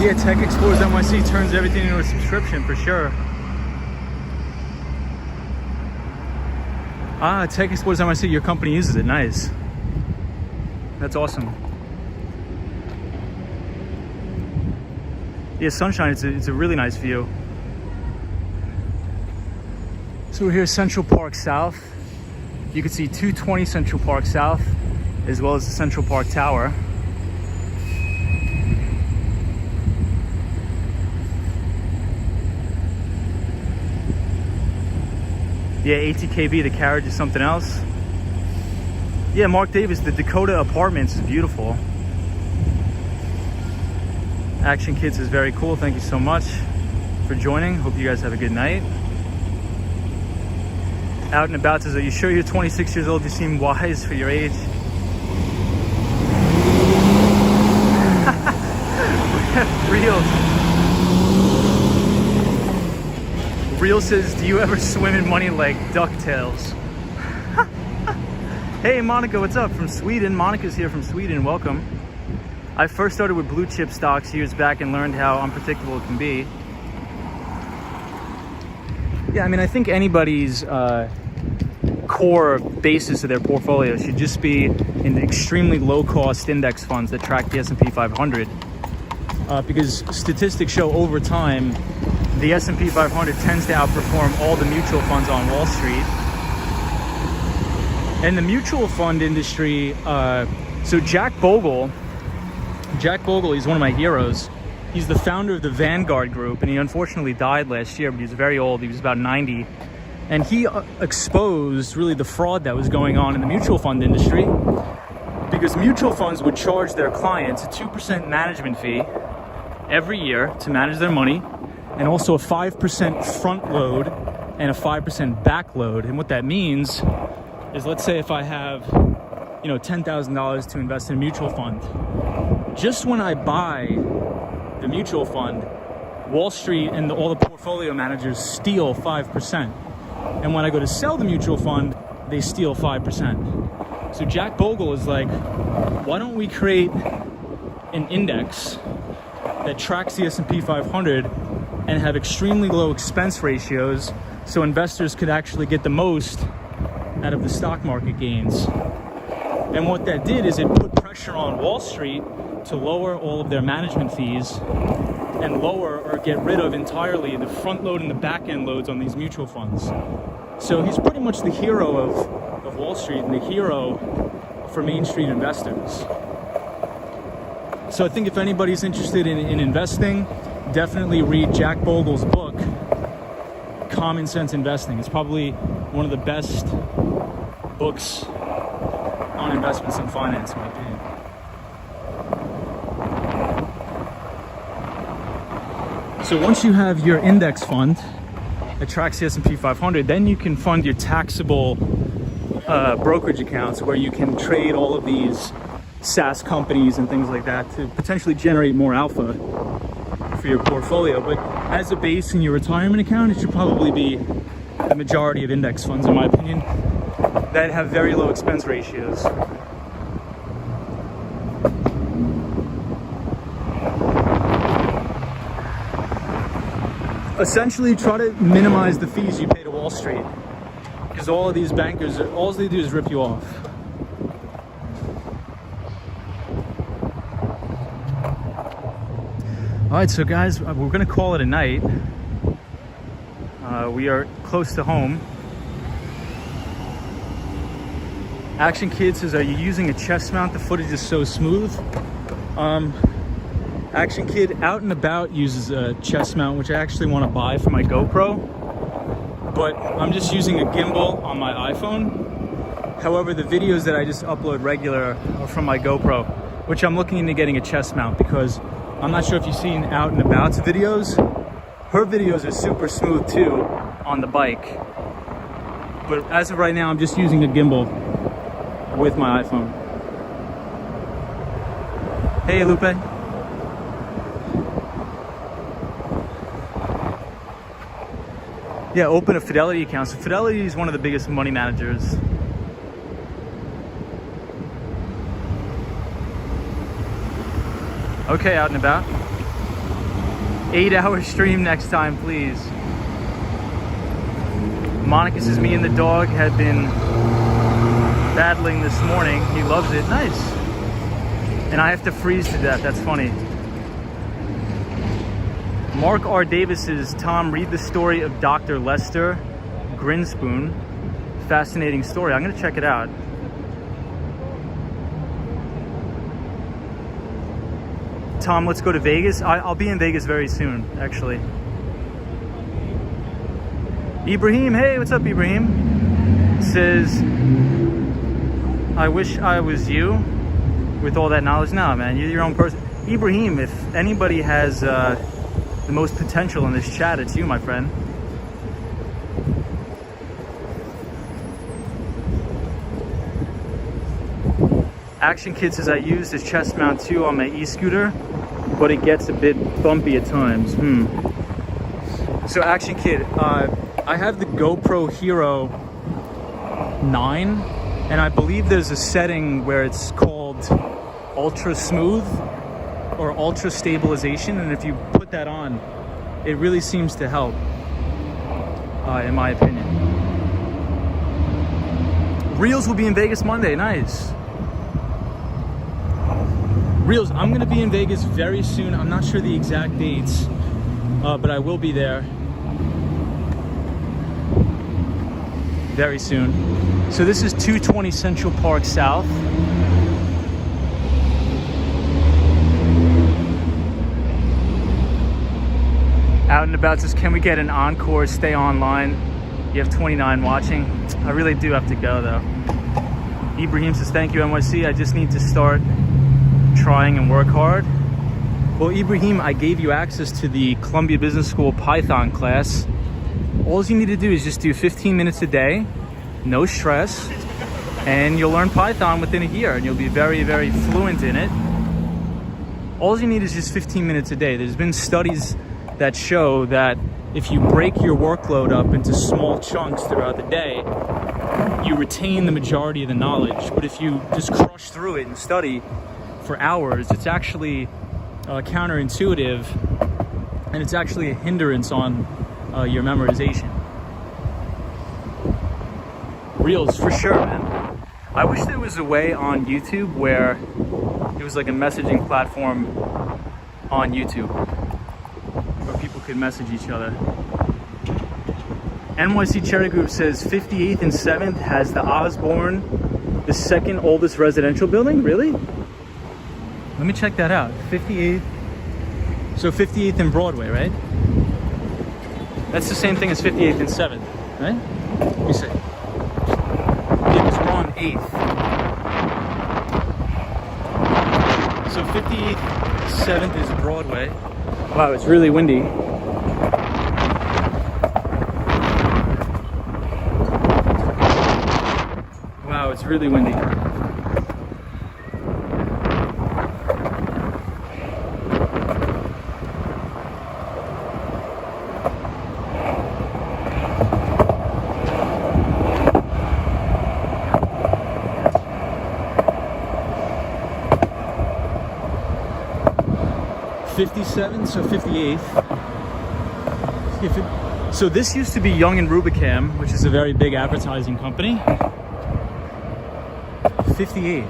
Yeah, Tech Explorers NYC turns everything into a subscription for sure. Ah, Tech Explorers NYC, your company uses it. Nice. That's awesome. Yeah, sunshine, it's a really nice view. So we're here Central Park South. You can see 220 Central Park South, as well as the Central Park Tower. Yeah, ATKB, the carriage is something else. Yeah, Mark Davis, the Dakota Apartments is beautiful. Action Kids is very cool. Thank you so much for joining. Hope you guys have a good night. Out and About says, are you sure you're 26 years old? You seem wise for your age. Real says, do you ever swim in money like DuckTales? Hey Monica, what's up? From Sweden. Monica's here from Sweden. Welcome. I first started with blue chip stocks years back and learned how unpredictable it can be. Yeah, I mean, I think anybody's core basis of their portfolio should just be in extremely low-cost index funds that track the S&P 500. Because statistics show over time, the S&P 500 tends to outperform all the mutual funds on Wall Street. And the mutual fund industry, so Jack Bogle, he's one of my heroes. He's the founder of the Vanguard Group, and he unfortunately died last year, but he was very old. He was about 90. And he exposed really the fraud that was going on in the mutual fund industry, because mutual funds would charge their clients a 2% management fee every year to manage their money, and also a 5% front load and a 5% back load. And what that means is, let's say if I have, $10,000 to invest in a mutual fund, just when I buy the mutual fund, Wall Street and all the portfolio managers steal 5%. And when I go to sell the mutual fund, they steal 5%. So Jack Bogle is like, why don't we create an index that tracks the S&P 500 and have extremely low expense ratios so investors could actually get the most out of the stock market gains. And what that did is it put pressure on Wall Street to lower all of their management fees and lower or get rid of entirely the front load and the back end loads on these mutual funds. So he's pretty much the hero of Wall Street and the hero for Main Street investors. So I think if anybody's interested in investing, definitely read Jack Bogle's book, Common Sense Investing. It's probably one of the best books on investments and finance, in my opinion. So once you have your index fund that tracks the S&P 500, then you can fund your taxable brokerage accounts where you can trade all of these SaaS companies and things like that to potentially generate more alpha for your portfolio. But as a base in your retirement account, it should probably be the majority of index funds, in my opinion, that have very low expense ratios. Essentially, try to minimize the fees you pay to Wall Street, because all of these bankers, all they do is rip you off. All right, so guys, we're gonna call it a night. We are close to home. Action Kid says, are you using a chest mount? The footage is so smooth. Action Kid Out and About uses a chest mount, which I actually want to buy for my GoPro, but I'm just using a gimbal on my iPhone. However, the videos that I just upload regular are from my GoPro, which I'm looking into getting a chest mount, because I'm not sure if you've seen Out and About's videos. Her videos are super smooth too on the bike. But as of right now, I'm just using a gimbal with my iPhone. Hey, Lupe. Yeah, open a Fidelity account. So Fidelity is one of the biggest money managers. Okay, Out and About. 8-hour stream next time, please. Monica says, me and the dog had been battling this morning. He loves it. Nice. And I have to freeze to death. That's funny. Mark R. Davis says, Tom, read the story of Dr. Lester Grinspoon. Fascinating story. I'm going to check it out. Tom, let's go to Vegas. I'll be in Vegas very soon, actually. Ibrahim, hey, what's up, Ibrahim? Says, I wish I was you with all that knowledge. Nah, man, you're your own person. Ibrahim, if anybody has the most potential in this chat, it's you, my friend. Action Kid says I use this chest mount too on my e-scooter, but it gets a bit bumpy at times. So Action Kid, I have the GoPro Hero 9, and I believe there's a setting where it's called Ultra Smooth or Ultra Stabilization, and if you put that on, it really seems to help, in my opinion. Reels will be in Vegas Monday. Nice. Reels, I'm going to be in Vegas very soon. I'm not sure the exact dates, but I will be there very soon. So this is 220 Central Park South. Out and about says, can we get an encore? Stay online. You have 29 watching. I really do have to go though. Ibrahim says, thank you, NYC. I just need to start trying and work hard. Well, Ibrahim, I gave you access to the Columbia Business School Python class. All you need to do is just do 15 minutes a day, no stress, and you'll learn Python within a year, and you'll be very, very fluent in it. All you need is just 15 minutes a day. There's been studies that show that if you break your workload up into small chunks throughout the day, you retain the majority of the knowledge. But if you just crush through it and study for hours, it's actually counterintuitive, and it's actually a hindrance on your memorization. Reels, for sure, man. I wish there was a way on YouTube where it was like a messaging platform on YouTube where people could message each other. NYC Cherry Group says 58th and 7th has the Osborne, the second oldest residential building. Really? Let me check that out. 58th. So 58th and Broadway, right? That's the same thing as 58th and 7th, right? Let me see. Yeah, because we're on 8th. So 58th, 7th is Broadway. Wow, it's really windy. Wow, it's really windy. So 58th. So this used to be Young and Rubicam, which is a very big advertising company. 58th.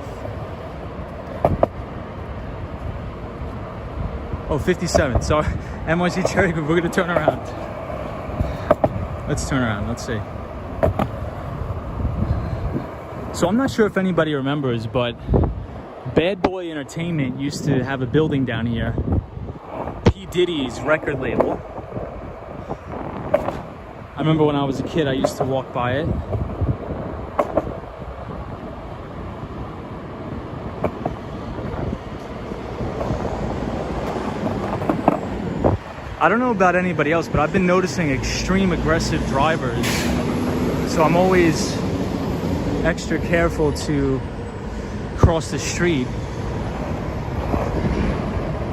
Oh, 57th. So NYC Cherry Group, we're gonna turn around. Let's turn around, let's see. So I'm not sure if anybody remembers, but Bad Boy Entertainment used to have a building down here. Diddy's record label. I remember when I was a kid, I used to walk by it. I don't know about anybody else, but I've been noticing extreme aggressive drivers. So I'm always extra careful to cross the street.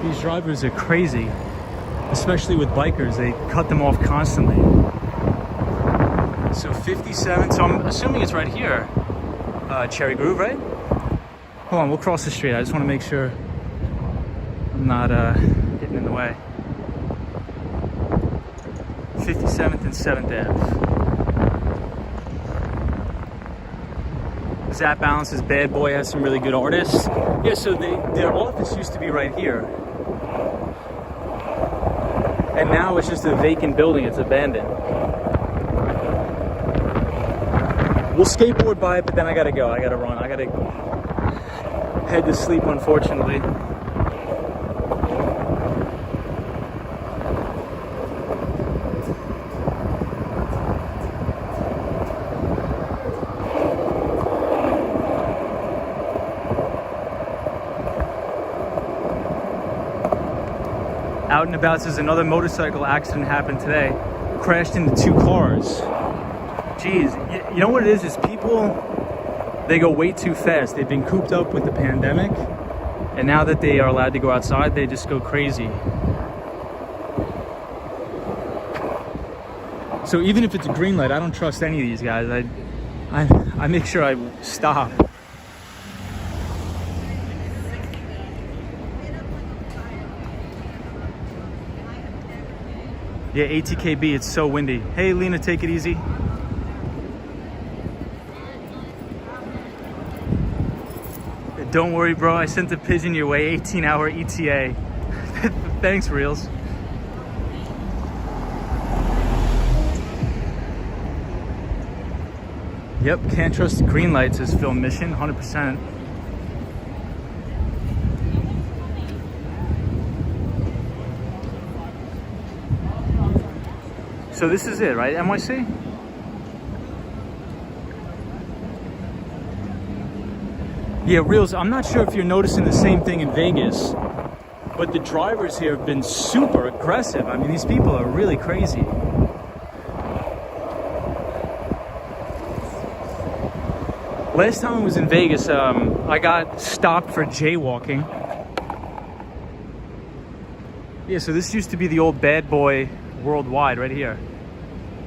These drivers are crazy. Especially with bikers, they cut them off constantly. So 57, so I'm assuming it's right here, Cherry Grove, right? Hold on, we'll cross the street. I just want to make sure I'm not getting in the way. 57th and 7th Ave. Zap Balance's Bad Boy has some really good artists. Yeah, so their office used to be right here. And now it's just a vacant building, it's abandoned. We'll skateboard by it, but then I gotta go, I gotta run. I gotta head to sleep, unfortunately. out and about. There's another motorcycle accident happened today. Crashed into 2 cars. Jeez, you know what it is people, they go way too fast. They've been cooped up with the pandemic, and now that they are allowed to go outside, they just go crazy. So even if it's a green light, I don't trust any of these guys. I make sure I stop. Yeah, ATKB, it's so windy. Hey, Lena, take it easy. Don't worry, bro. I sent a pigeon your way, 18-hour ETA. Thanks, Reels. Yep, can't trust the green lights as film mission, 100%. So this is it, right? NYC? Yeah, Reels, I'm not sure if you're noticing the same thing in Vegas, but the drivers here have been super aggressive. I mean, these people are really crazy. Last time I was in Vegas, I got stopped for jaywalking. Yeah, so this used to be the old Bad Boy Worldwide right here.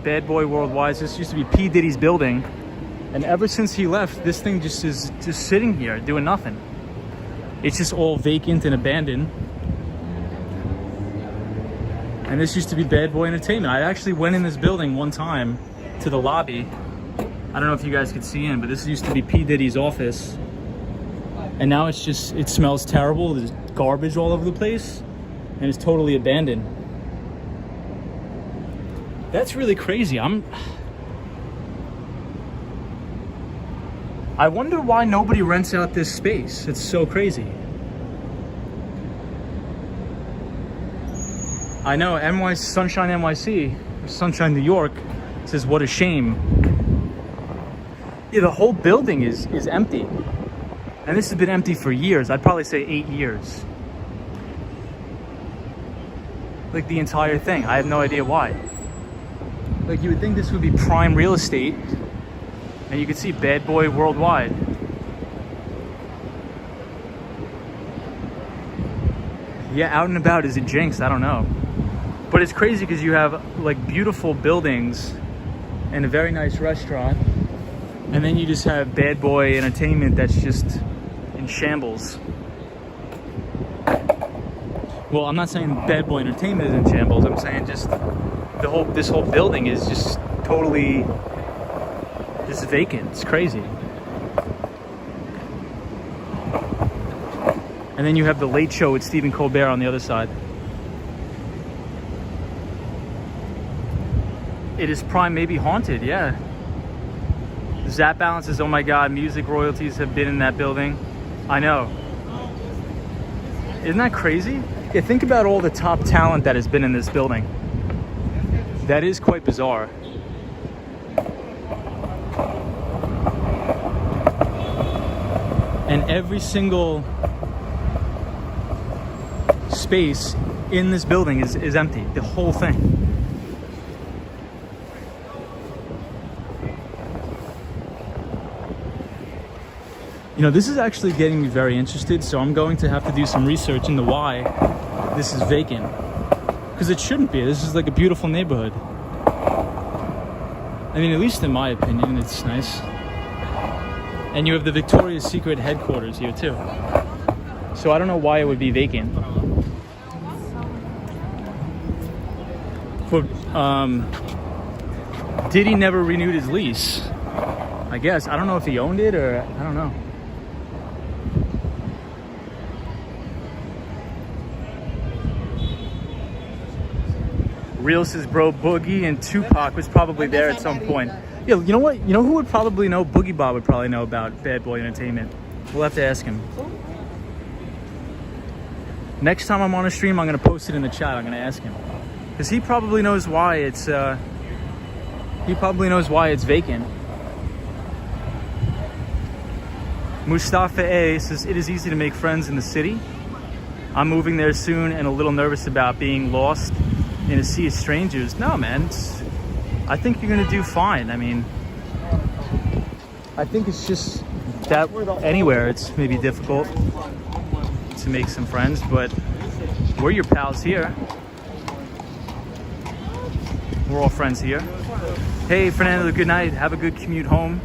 Bad Boy Worldwide. This used to be P. Diddy's building. And ever since he left, this thing just is just sitting here doing nothing. It's just all vacant and abandoned. And this used to be Bad Boy Entertainment. I actually went in this building one time to the lobby. I don't know if you guys could see in, but this used to be P. Diddy's office. And now it's just, it smells terrible. There's garbage all over the place. And it's totally abandoned. That's really crazy. I wonder why nobody rents out this space. It's so crazy. I know, Sunshine NYC, or Sunshine New York, says what a shame. Yeah, the whole building is empty. And this has been empty for years. I'd probably say 8 years. Like the entire thing. I have no idea why. Like you would think this would be prime real estate. And you can see Bad Boy Worldwide. Yeah, out and about, is it jinxed? I don't know. But it's crazy because you have like beautiful buildings and a very nice restaurant. And then you just have Bad Boy Entertainment that's just in shambles. Well, I'm not saying Bad Boy Entertainment is in shambles. I'm saying just this whole building is just totally just vacant. It's crazy. And then you have the Late Show with Stephen Colbert on the other side. It is prime, maybe haunted, yeah. Zap balances, oh my God, music royalties have been in that building. I know. Isn't that crazy? Yeah, think about all the top talent that has been in this building. That is quite bizarre. And every single space in this building is empty. The whole thing. You know, this is actually getting me very interested, so I'm going to have to do some research into why this is vacant. Because it shouldn't be. This is like a beautiful neighborhood. I mean, at least in my opinion, it's nice. And you have the Victoria's Secret headquarters here too. So I don't know why it would be vacant. For Diddy never renewed his lease. I guess. I don't know if he owned it or I don't know. Real says bro Boogie and Tupac was probably there at some point. Yeah, you know what? You know who would probably know? Boogie Bob would probably know about Bad Boy Entertainment. We'll have to ask him. Next time I'm on a stream, I'm going to post it in the chat. I'm going to ask him. Because he probably knows why it's vacant. Mustafa A says, it is easy to make friends in the city. I'm moving there soon and a little nervous about being lost in a sea of strangers. No, man, I think you're gonna do fine. I mean, I think it's just that anywhere it's maybe difficult to make some friends, but we're your pals here. We're all friends here. Hey, Fernando, good night. Have a good commute home.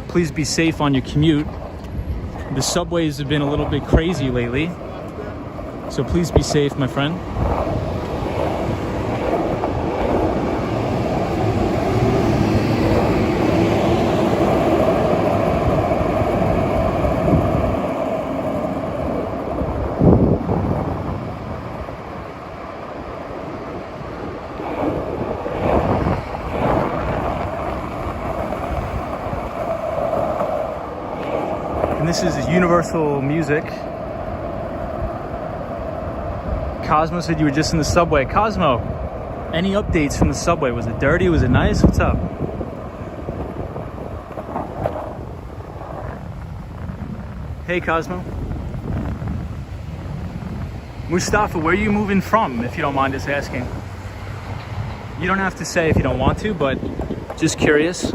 Please be safe on your commute. The subways have been a little bit crazy lately, so please be safe, my friend. And this is Universal Music. Cosmo said you were just in the subway. Cosmo, any updates from the subway? Was it dirty? Was it nice? What's up? Hey, Cosmo. Mustafa, where are you moving from, if you don't mind us asking? You don't have to say if you don't want to, but just curious.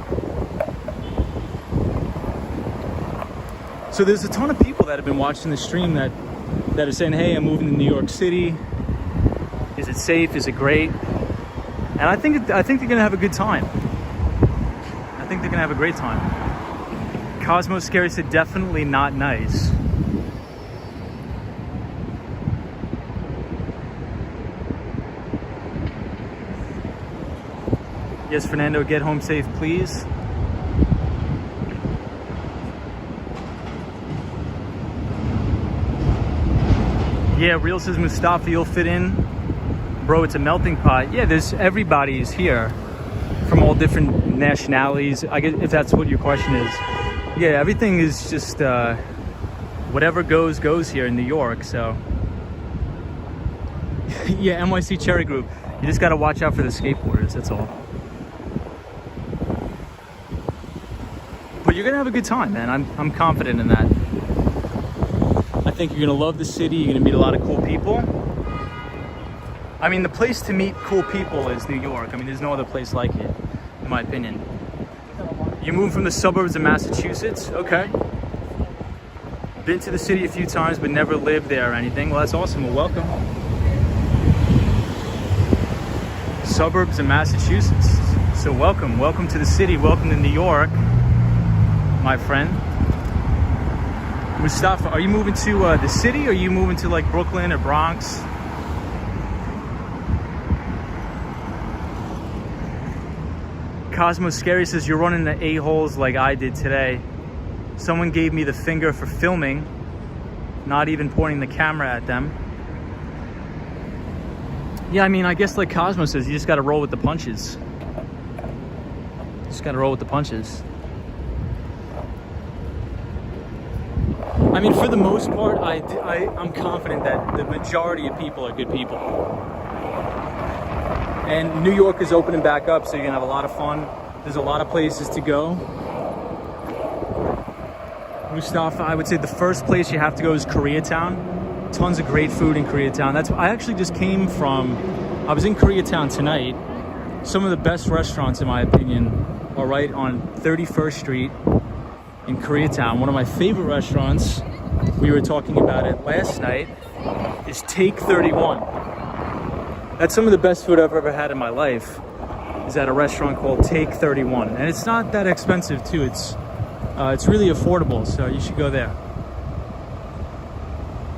So there's a ton of people that have been watching the stream that are saying, hey, I'm moving to New York City. Is it safe? Is it great? And I think they're gonna have a good time. I think they're gonna have a great time. Cosmo Scary said definitely not nice. Yes, Fernando, get home safe, please. Yeah, Real says Mustafa, you'll fit in. Bro, it's a melting pot. Yeah, everybody's here from all different nationalities. I guess if that's what your question is. Yeah, everything is just whatever goes here in New York, so. Yeah, NYC Cherry Group. You just gotta watch out for the skateboarders, that's all. But you're gonna have a good time, man. I'm confident in that. I think you're gonna love the city. You're gonna meet a lot of cool people. I mean, the place to meet cool people is New York. I mean, there's no other place like it, in my opinion. You moved from the suburbs of Massachusetts? Okay. Been to the city a few times, but never lived there or anything. Well, that's awesome. Well, welcome. Suburbs of Massachusetts. So welcome. Welcome to the city. Welcome to New York, my friend. Mustafa, are you moving to the city, or are you moving to like Brooklyn or Bronx? Cosmo Scary says you're running the a-holes like I did today. Someone gave me the finger for filming, not even pointing the camera at them. Yeah, I mean, I guess like Cosmo says, you just gotta roll with the punches. Just gotta roll with the punches. I mean, for the most part, I'm confident that the majority of people are good people. And New York is opening back up, so you're gonna have a lot of fun. There's a lot of places to go. Mustafa, I would say the first place you have to go is Koreatown. Tons of great food in Koreatown. I actually just came from, I was in Koreatown tonight. Some of the best restaurants, in my opinion, are right on 31st Street in Koreatown. One of my favorite restaurants, we were talking about it last night, is Take 31. That's some of the best food I've ever had in my life, is at a restaurant called Take 31. And it's not that expensive too. It's really affordable, so you should go there.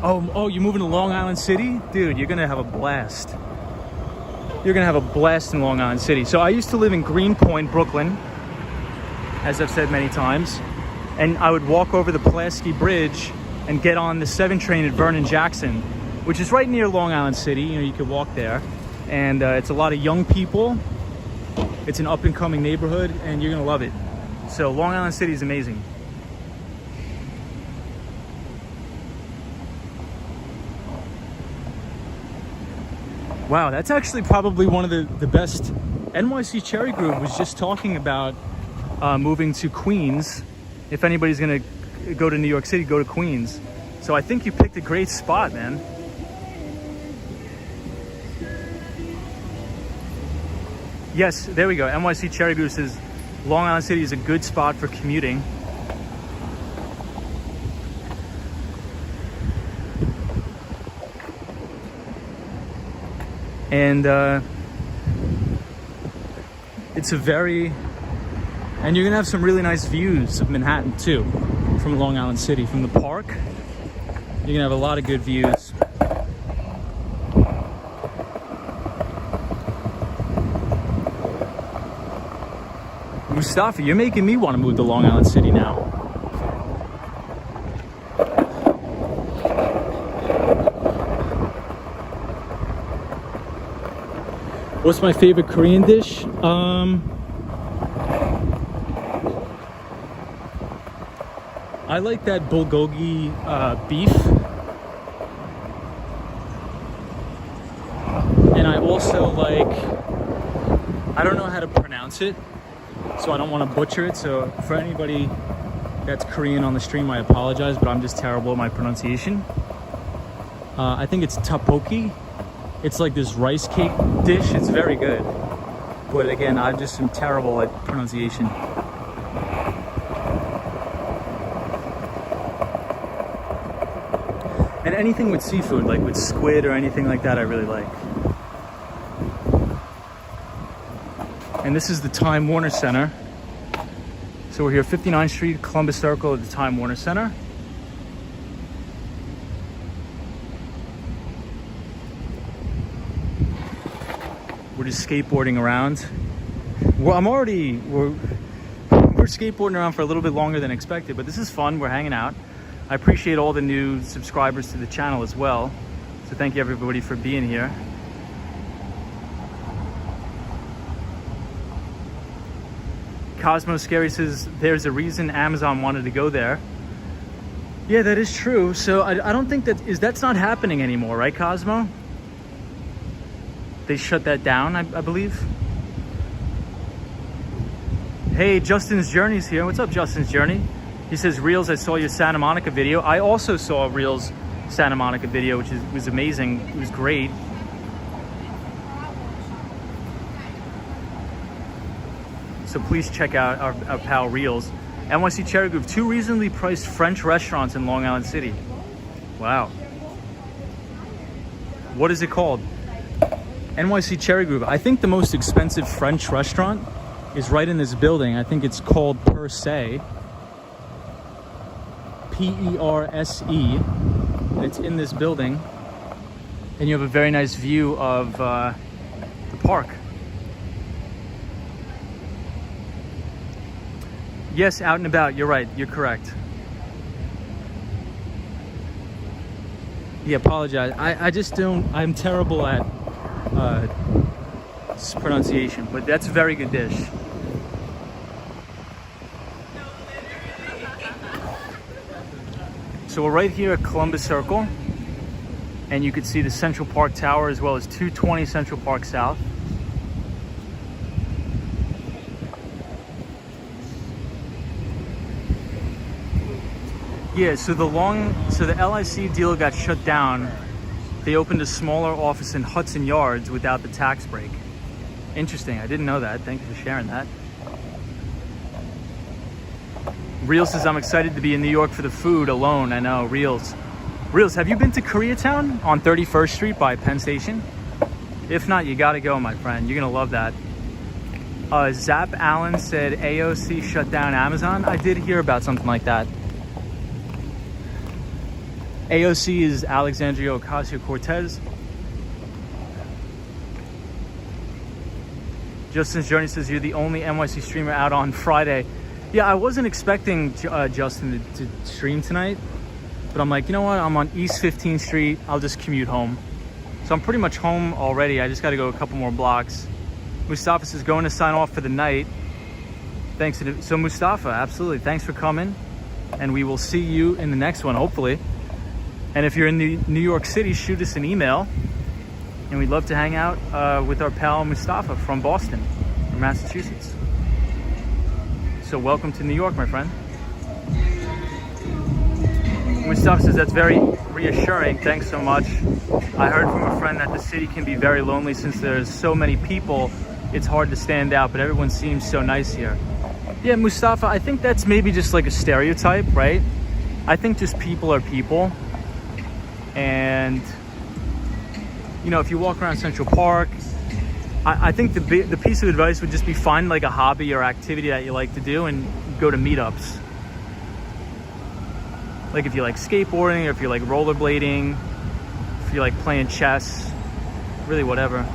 Oh, you're moving to Long Island City? Dude, you're gonna have a blast. You're gonna have a blast in Long Island City. So I used to live in Greenpoint, Brooklyn, as I've said many times. And I would walk over the Pulaski Bridge and get on the 7 train at Vernon Jackson, which is right near Long Island City. You know, you could walk there. And it's a lot of young people. It's an up and coming neighborhood, and you're gonna love it. So Long Island City is amazing. Wow, that's actually probably one of the best. NYC Cherry Group was just talking about moving to Queens. If anybody's gonna go to New York City, go to Queens. So I think you picked a great spot, man. Yes, there we go. NYC Cherry Goose says Long Island City is a good spot for commuting. And it's a very, and you're gonna have some really nice views of Manhattan too, from Long Island City, from the park. You're gonna have a lot of good views. Mustafa, you're making me want to move to Long Island City now. What's my favorite Korean dish? I like that bulgogi beef. And I also like, I don't know how to pronounce it, so I don't want to butcher it. So for anybody that's Korean on the stream, I apologize, but I'm just terrible at my pronunciation. I think it's tteokbokki. It's like this rice cake dish. It's very good. But again, I just am terrible at pronunciation. And anything with seafood, like with squid or anything like that, I really like. And this is the Time Warner Center. So we're here 59th Street, Columbus Circle at the Time Warner Center. We're just skateboarding around. Well, we're skateboarding around for a little bit longer than expected, but this is fun. We're hanging out. I appreciate all the new subscribers to the channel as well. So thank you everybody for being here. Cosmo Scary says there's a reason Amazon wanted to go there. Yeah, that is true. So I don't think that's not happening anymore, right, Cosmo? They shut that down, I believe. Hey, Justin's Journey's here. What's up, Justin's Journey? He says, Reels, I saw your Santa Monica video. I also saw Reels Santa Monica video, which was amazing. It was great. So please check out our pal Reels. NYC Cherry Groove, 2 reasonably priced French restaurants in Long Island City. Wow. What is it called? NYC Cherry Groove. I think the most expensive French restaurant is right in this building. I think it's called Per Se. Perse. And it's in this building. And you have a very nice view of the park. Yes, out and about. You're right. You're correct. Yeah, apologize. I just don't, I'm terrible at pronunciation, but that's a very good dish. So we're right here at Columbus Circle, and you can see the Central Park Tower as well as 220 Central Park South. Yeah, so the LIC deal got shut down. They opened a smaller office in Hudson Yards without the tax break. Interesting, I didn't know that. Thank you for sharing that. Reels says, I'm excited to be in New York for the food alone. I know, Reels. Reels, have you been to Koreatown on 31st Street by Penn Station? If not, you gotta go, my friend. You're gonna love that. Zap Allen said AOC shut down Amazon. I did hear about something like that. AOC is Alexandria Ocasio-Cortez. Justin's Journey says, you're the only NYC streamer out on Friday. Yeah, I wasn't expecting Justin to stream tonight, but I'm like, you know what? I'm on East 15th Street. I'll just commute home. So I'm pretty much home already. I just got to go a couple more blocks. Mustafa says, going to sign off for the night. Thanks. So Mustafa, absolutely. Thanks for coming. And we will see you in the next one, hopefully. And if you're in New York City, shoot us an email. And we'd love to hang out with our pal Mustafa from Boston, or Massachusetts. So welcome to New York, my friend. Mustafa says that's very reassuring. Thanks so much. I heard from a friend that the city can be very lonely since there's so many people. It's hard to stand out, but everyone seems so nice here. Yeah, Mustafa, I think that's maybe just like a stereotype, right? I think just people are people. And, you know, if you walk around Central Park, I think the piece of advice would just be find like a hobby or activity that you like to do and go to meetups. Like if you like skateboarding, or if you like rollerblading, if you like playing chess, really whatever.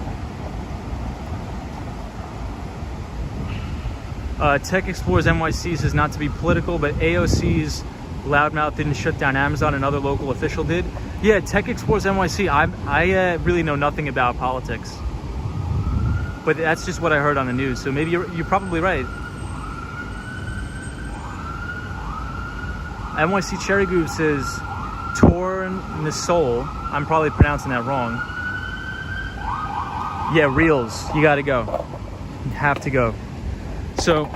Tech Explorers NYC says not to be political, but AOC's loudmouth didn't shut down Amazon, another local official did. Yeah, Tech Explorers NYC, I really know nothing about politics. But that's just what I heard on the news, so maybe you're probably right. NYC Cherry Groove says Tournesol. I'm probably pronouncing that wrong. Yeah, Reels, you gotta go. You have to go. So,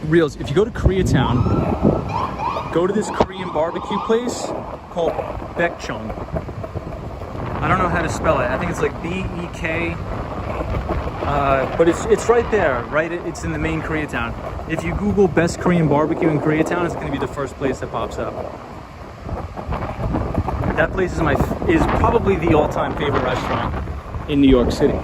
Reels, if you go to Koreatown, go to this Korean barbecue place called Baekjeong. I don't know how to spell it. I think it's like B-E-K. But it's right there, right? It's in the main Koreatown. If you Google best Korean barbecue in Koreatown, it's going to be the first place that pops up. That place is probably the all-time favorite restaurant in New York City.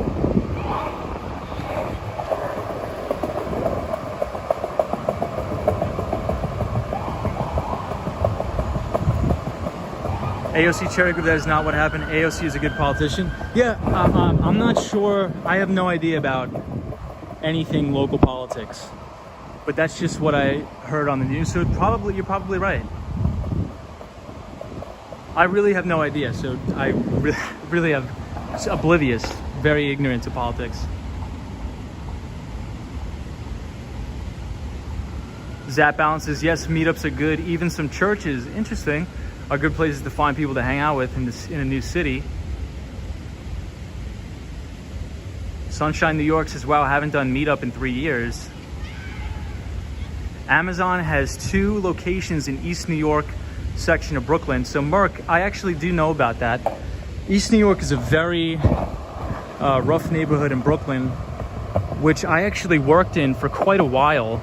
AOC Cherry Group, that is not what happened. AOC is a good politician. Yeah, I'm not sure. I have no idea about anything local politics. But that's just what I heard on the news. So you're probably right. I really have no idea. So I really have oblivious, very ignorant to politics. Zap Balance says, yes, meetups are good. Even some churches, interesting, are good places to find people to hang out with in a new city. Sunshine New York says, wow, I haven't done meetup in 3 years. Amazon has 2 locations in East New York section of Brooklyn. So Merck, I actually do know about that. East New York is a very rough neighborhood in Brooklyn, which I actually worked in for quite a while.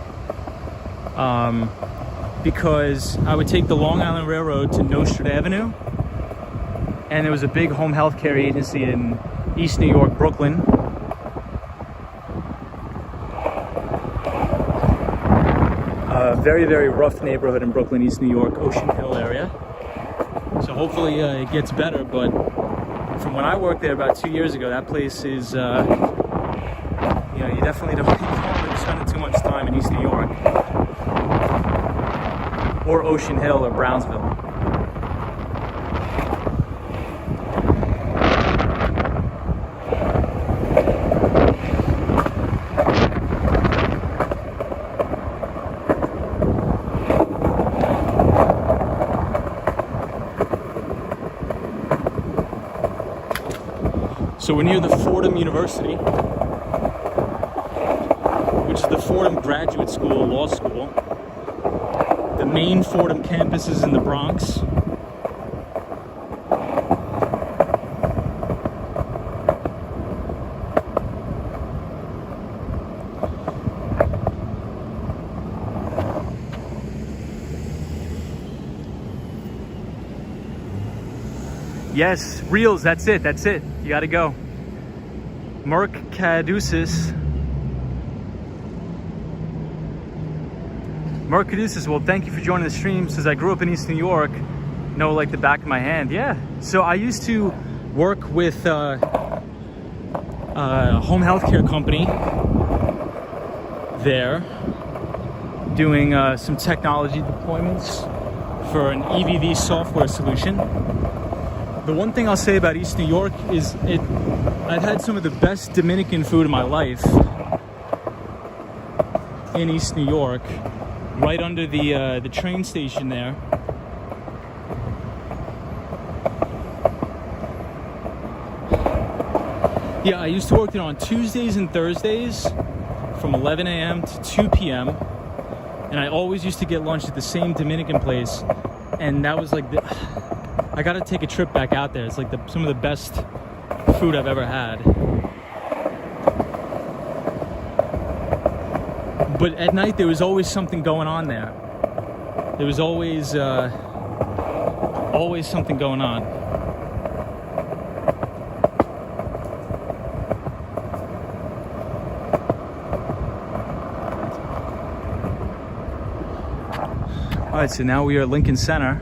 Because I would take the Long Island Railroad to Nostrand Avenue, and there was a big home health care agency in East New York, Brooklyn. Very, very rough neighborhood in Brooklyn, East New York, Ocean Hill area. So hopefully it gets better, but from when I worked there about 2 years ago, that place is, you know, you definitely don't want to be spending too much time in East New York. Or Ocean Hill or Brownsville. So we're near the Fordham University, which is the Fordham Graduate School, Law School. The main Fordham campus is in the Bronx. Yes, Reels, that's it. You gotta go. Merck Caduceus. Mark Caduceus, well, thank you for joining the stream. Says, I grew up in East New York, know like the back of my hand. Yeah, so I used to work with a home healthcare company there, doing some technology deployments for an EVV software solution. The one thing I'll say about East New York is I've had some of the best Dominican food in my life in East New York. Right under the train station there. Yeah, I used to work there on Tuesdays and Thursdays from 11 a.m. to 2 p.m. And I always used to get lunch at the same Dominican place and that was like I gotta take a trip back out there. It's like some of the best food I've ever had. But at night there was always something going on there. There was always something going on. All right, so now we are at Lincoln Center.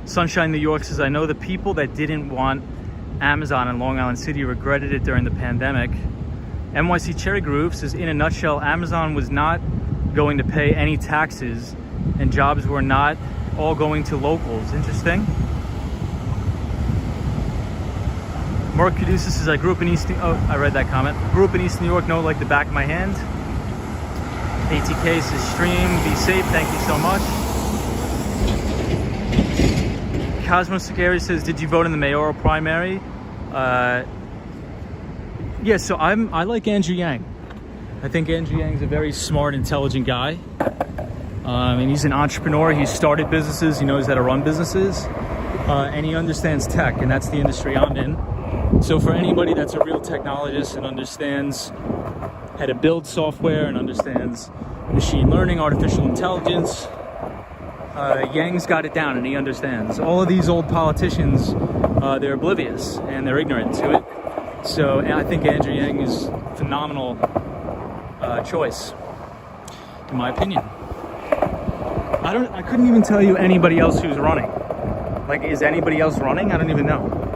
Sunshine New York says, I know the people that didn't want Amazon in Long Island City regretted it during the pandemic. NYC Cherry Groove says, in a nutshell, Amazon was not going to pay any taxes and jobs were not all going to locals. Interesting. Mark Caduceus says, I grew up in East New York. Oh, I read that comment. Grew up in East New York, know it like the back of my hand. ATK says, stream, be safe, thank you so much. Cosmos Sagari says, did you vote in the mayoral primary? Yeah, so I like Andrew Yang. I think Andrew Yang's a very smart, intelligent guy. And he's an entrepreneur. He's started businesses. He knows how to run businesses. And he understands tech, and that's the industry I'm in. So for anybody that's a real technologist and understands how to build software and understands machine learning, artificial intelligence, Yang's got it down and he understands. All of these old politicians, they're oblivious and they're ignorant to it. So I think Andrew Yang is a phenomenal choice, in my opinion. I couldn't even tell you anybody else who's running. Like, is anybody else running? I don't even know.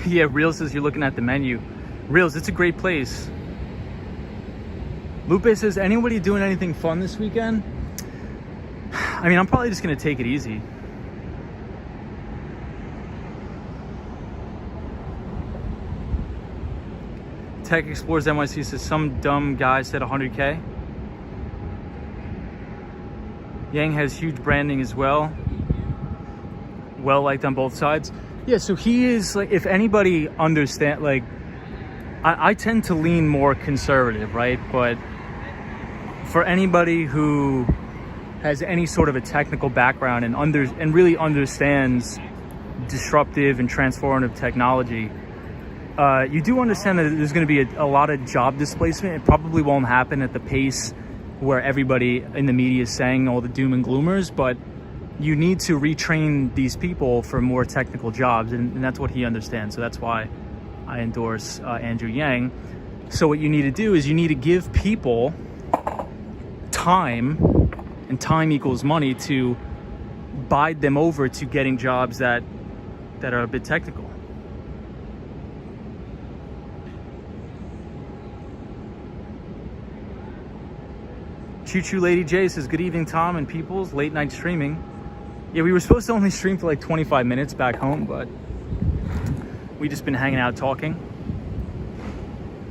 Yeah, Real says you're looking at the menu. Reals, it's a great place. Lupe says, anybody doing anything fun this weekend? I mean, I'm probably just gonna take it easy. Tech Explorers NYC says, some dumb guy said 100K. Yang has huge branding as well. Well liked on both sides. Yeah, so he is, like, if anybody understand, like, I tend to lean more conservative, right? But for anybody who has any sort of a technical background and really understands disruptive and transformative technology, you do understand that there's going to be a lot of job displacement. It probably won't happen at the pace where everybody in the media is saying all the doom and gloomers, but you need to retrain these people for more technical jobs, and that's what he understands. So that's why I endorse Andrew Yang. So what you need to do is you need to give people time, and time equals money, to bide them over to getting jobs that are a bit technical. Choo Choo Lady J says, good evening, Tom and Peoples, late night streaming. Yeah, we were supposed to only stream for like 25 minutes back home, but we just been hanging out talking.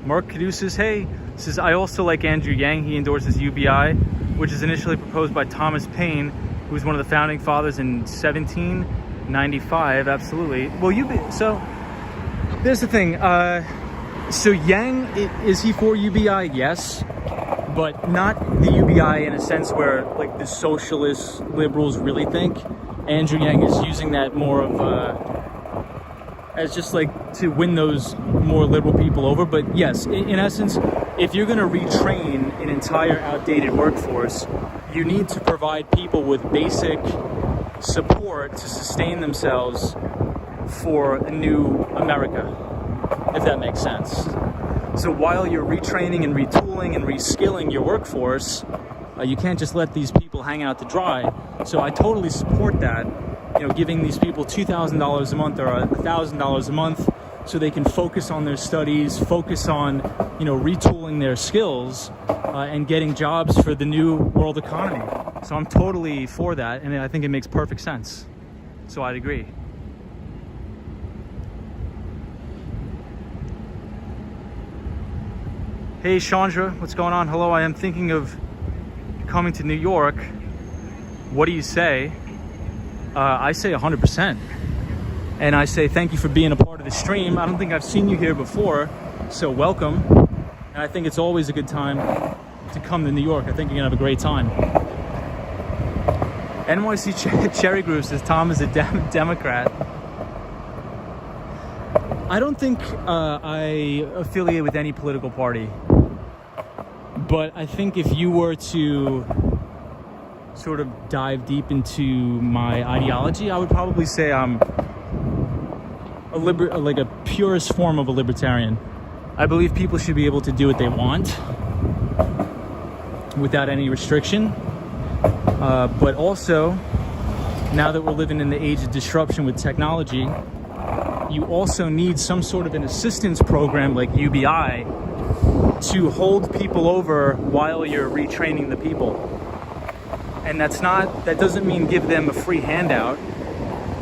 Mark Caduceus, hey, says, I also like Andrew Yang. He endorses UBI, which is initially proposed by Thomas Paine, who was one of the founding fathers in 1795. Absolutely. Well, so there's the thing. So Yang, is he for UBI? Yes, but not the UBI in a sense where, like, the socialist liberals really think. Andrew Yang is using that more of as just like to win those more liberal people over. But yes, in essence, if you're going to retrain an entire outdated workforce, you need to provide people with basic support to sustain themselves for a new America, if that makes sense. So while you're retraining and retooling and reskilling your workforce, you can't just let these people hang out to dry. So I totally support that, giving these people $2,000 a month or $1,000 a month so they can focus on their studies, focus on, retooling their skills and getting jobs for the new world economy. So I'm totally for that, and I think it makes perfect sense. So I'd agree. Hey Chandra, what's going on? Hello, I am thinking of coming to New York. What do you say? I say 100%. And I say thank you for being a part of the stream. I don't think I've seen you here before, so welcome. And I think it's always a good time to come to New York. I think you're gonna have a great time. NYC Cherry Group says Tom is a Democrat. I don't think I affiliate with any political party. But I think if you were to sort of dive deep into my ideology, I would probably say I'm like a purest form of a libertarian. I believe people should be able to do what they want without any restriction. But also, now that we're living in the age of disruption with technology, you also need some sort of an assistance program like UBI to hold people over while you're retraining the people. And that doesn't mean give them a free handout.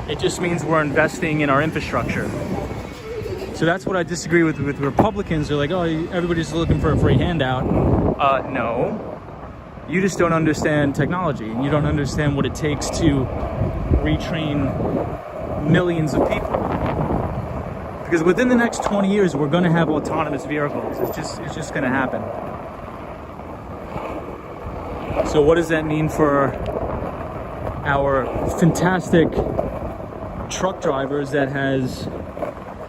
It just means we're investing in our infrastructure. So that's what I disagree with Republicans. They're like, oh, everybody's looking for a free handout. No, you just don't understand technology. You don't understand what it takes to retrain millions of people. Because within the next 20 years, we're going to have autonomous vehicles. It's just going to happen. So what does that mean for our fantastic truck drivers that has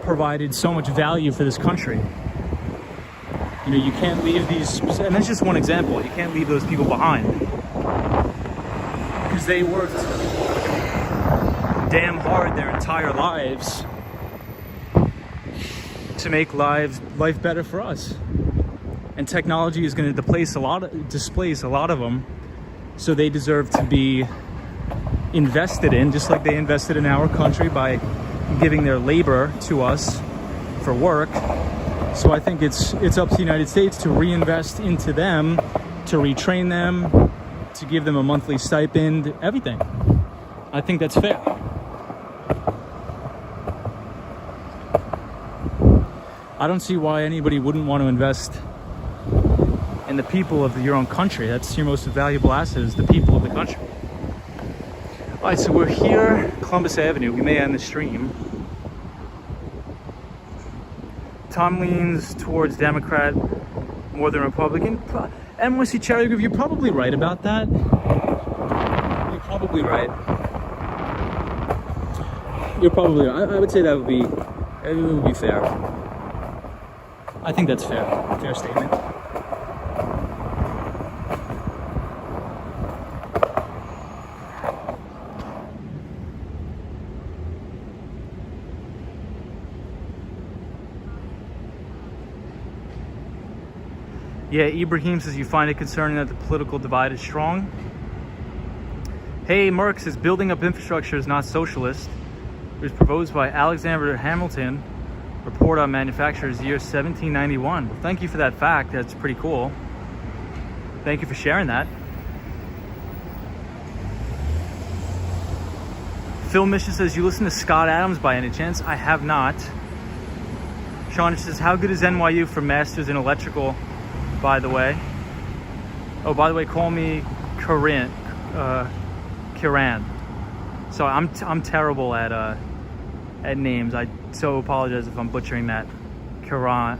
provided so much value for this country? You know, you can't leave these, and that's just one example. You can't leave those people behind because they worked damn hard their entire lives to make life better for us. And technology is going to displace a lot of them, so they deserve to be invested in, just like they invested in our country by giving their labor to us for work. So I think it's up to the United States to reinvest into them, to retrain them, to give them a monthly stipend, everything. I think that's fair. I don't see why anybody wouldn't want to invest in the people of your own country. That's your most valuable asset, is the people of the country. All right, so we're here, Columbus Avenue. We may end the stream. Tom leans towards Democrat more than Republican. NYC Cherry Group, you're probably right about that. You're probably right. You're probably right. I would say it would be fair. I think that's fair. Fair statement. Yeah, Ibrahim says you find it concerning that the political divide is strong. Hey, Merck says building up infrastructure is not socialist. It was proposed by Alexander Hamilton. Report on manufacturers year 1791. Well, thank you for that fact. That's pretty cool. Thank you for sharing that. Phil Mission says, you listen to Scott Adams by any chance? I have not. Sean says, how good is NYU for masters in electrical, by the way? Oh, by the way, call me Kiran. So I'm terrible at names. I so apologize if I'm butchering that. Kieran.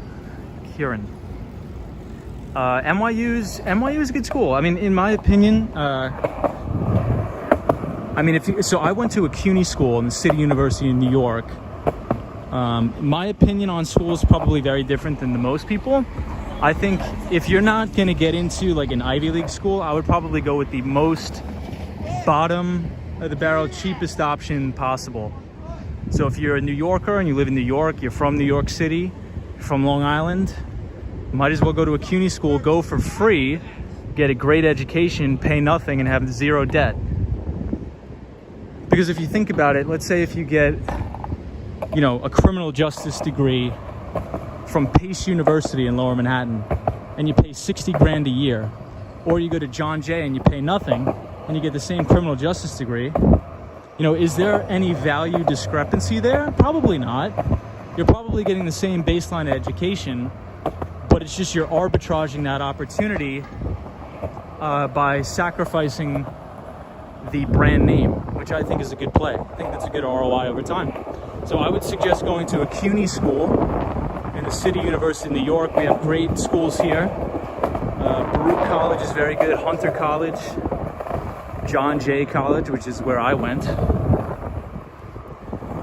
NYU is a good school. I mean, in my opinion, so I went to a CUNY school in the City University in New York. My opinion on school is probably very different than the most people. I think if you're not going to get into like an Ivy League school, I would probably go with the most bottom of the barrel, cheapest option possible. So if you're a New Yorker and you live in New York, you're from New York City, from Long Island, you might as well go to a CUNY school, go for free, get a great education, pay nothing, and have zero debt. Because if you think about it, let's say if you get, a criminal justice degree from Pace University in Lower Manhattan, and you pay 60 grand a year, or you go to John Jay and you pay nothing, and you get the same criminal justice degree, is there any value discrepancy there? Probably not. You're probably getting the same baseline education, but it's just you're arbitraging that opportunity by sacrificing the brand name, which I think is a good play. I think that's a good ROI over time. So I would suggest going to a CUNY school in the City University of New York. We have great schools here. Baruch College is very good. Hunter College, John Jay College, which is where I went.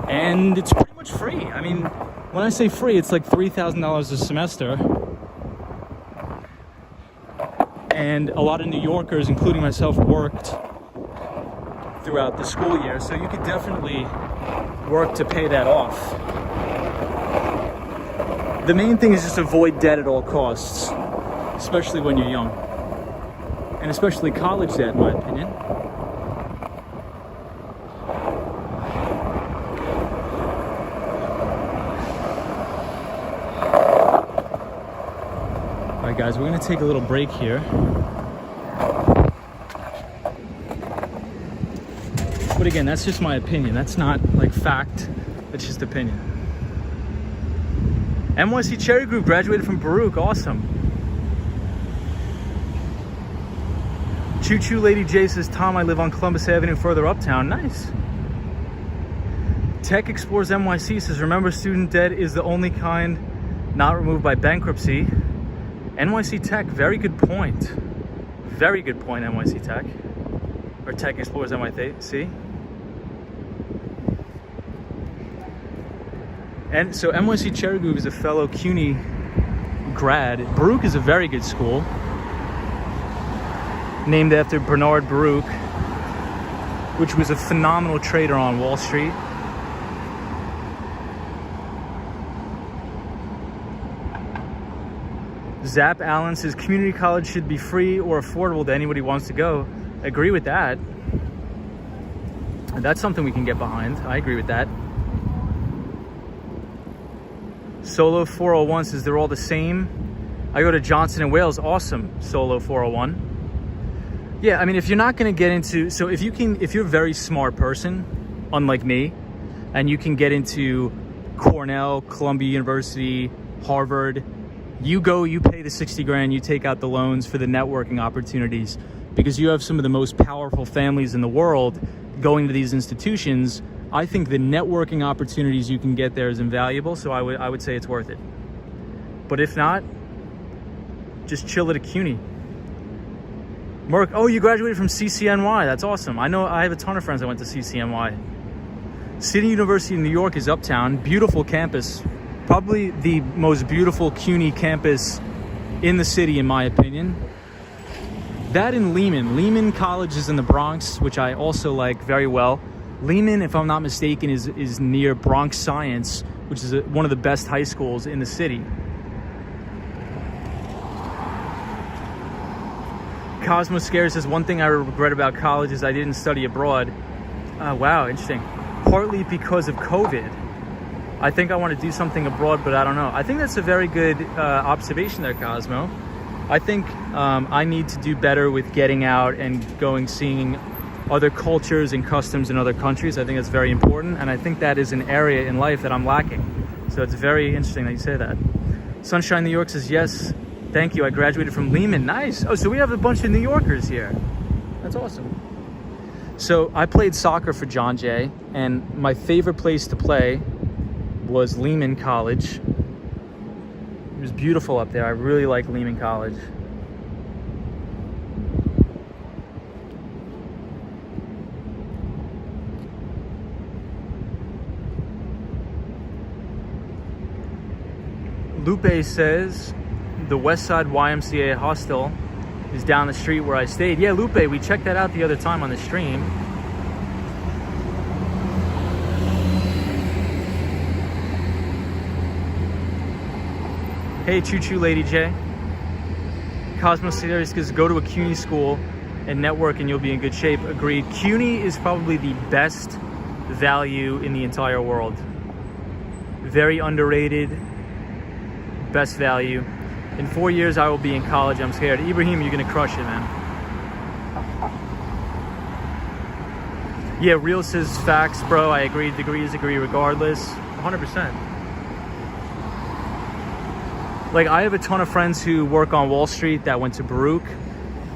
And it's pretty much free. I mean, when I say free, it's like $3,000 a semester. And a lot of New Yorkers, including myself, worked throughout the school year. So you could definitely work to pay that off. The main thing is just avoid debt at all costs, especially when you're young. And especially college debt, in my opinion. All right, guys, we're gonna take a little break here. But again, that's just my opinion. That's not like fact, that's just opinion. NYC Cherry Group graduated from Baruch, awesome. Choo Choo Lady J says, Tom, I live on Columbus Avenue further uptown, nice. Tech Explores NYC says, remember student debt is the only kind not removed by bankruptcy. NYC Tech, very good point. Very good point, NYC Tech. Or Tech Explores NYC. And so NYC Cherry Group is a fellow CUNY grad. Baruch is a very good school, named after Bernard Baruch, which was a phenomenal trader on Wall Street. Zap Allen says community college should be free or affordable to anybody who wants to go. I agree with that. That's something we can get behind. I agree with that. Solo 401 says they're all the same. I go to Johnson and Wales. Awesome, Solo 401. Yeah, I mean, if you're not going to get into, so if you're a very smart person, unlike me, and you can get into Cornell, Columbia University, Harvard, you go, you pay the 60 grand, you take out the loans for the networking opportunities, because you have some of the most powerful families in the world going to these institutions. I think the networking opportunities you can get there is invaluable, so I would say it's worth it. But if not, just chill at a CUNY. Merck, oh, you graduated from CCNY. That's awesome. I know I have a ton of friends that went to CCNY. City University of New York is uptown. Beautiful campus. Probably the most beautiful CUNY campus in the city, in my opinion. That in Lehman. Lehman College is in the Bronx, which I also like very well. Lehman, if I'm not mistaken, is near Bronx Science, which is one of the best high schools in the city. Cosmo Scare says, one thing I regret about college is I didn't study abroad. Wow, interesting. Partly because of COVID. I think I want to do something abroad, but I don't know. I think that's a very good observation there, Cosmo. I think I need to do better with getting out and seeing other cultures and customs in other countries. I think that's very important, and I think that is an area in life that I'm lacking. So it's very interesting that you say that. Sunshine New York says, yes, thank you, I graduated from Lehman. Nice. Oh, so we have a bunch of New Yorkers here. That's awesome. So I played soccer for John Jay, and my favorite place to play was Lehman College. It was beautiful up there. I really like Lehman College. Lupe says the Westside YMCA hostel is down the street where I stayed. Yeah, Lupe, we checked that out the other time on the stream. Hey, Choo Choo Lady J. Cosmo Series says go to a CUNY school and network and you'll be in good shape. Agreed. CUNY is probably the best value in the entire world. Very underrated. Best value. In 4 years, I will be in college. I'm scared. Ibrahim, you're gonna crush it, man. Yeah, Real says facts, bro. I agree. Degrees agree regardless. 100%. Like, I have a ton of friends who work on Wall Street that went to Baruch,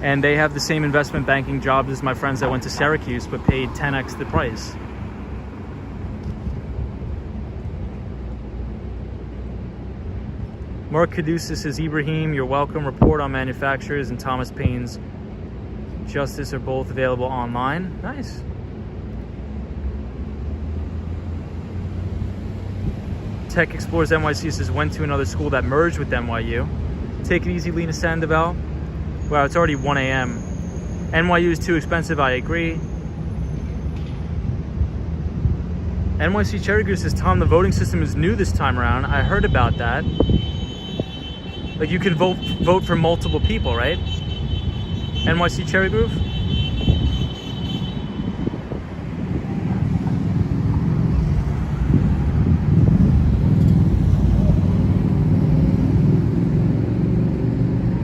and they have the same investment banking jobs as my friends that went to Syracuse but paid 10x the price. Mark Caduceus says, Ibrahim, you're welcome. Report on manufacturers and Thomas Paine's Justice are both available online. Nice. Tech Explorers NYC says, went to another school that merged with NYU. Take it easy, Lena Sandoval. Wow, it's already 1 a.m. NYU is too expensive, I agree. NYC Cherry Goose says, Tom, the voting system is new this time around. I heard about that. Like, you can vote for multiple people, right? NYC Cherry Groove?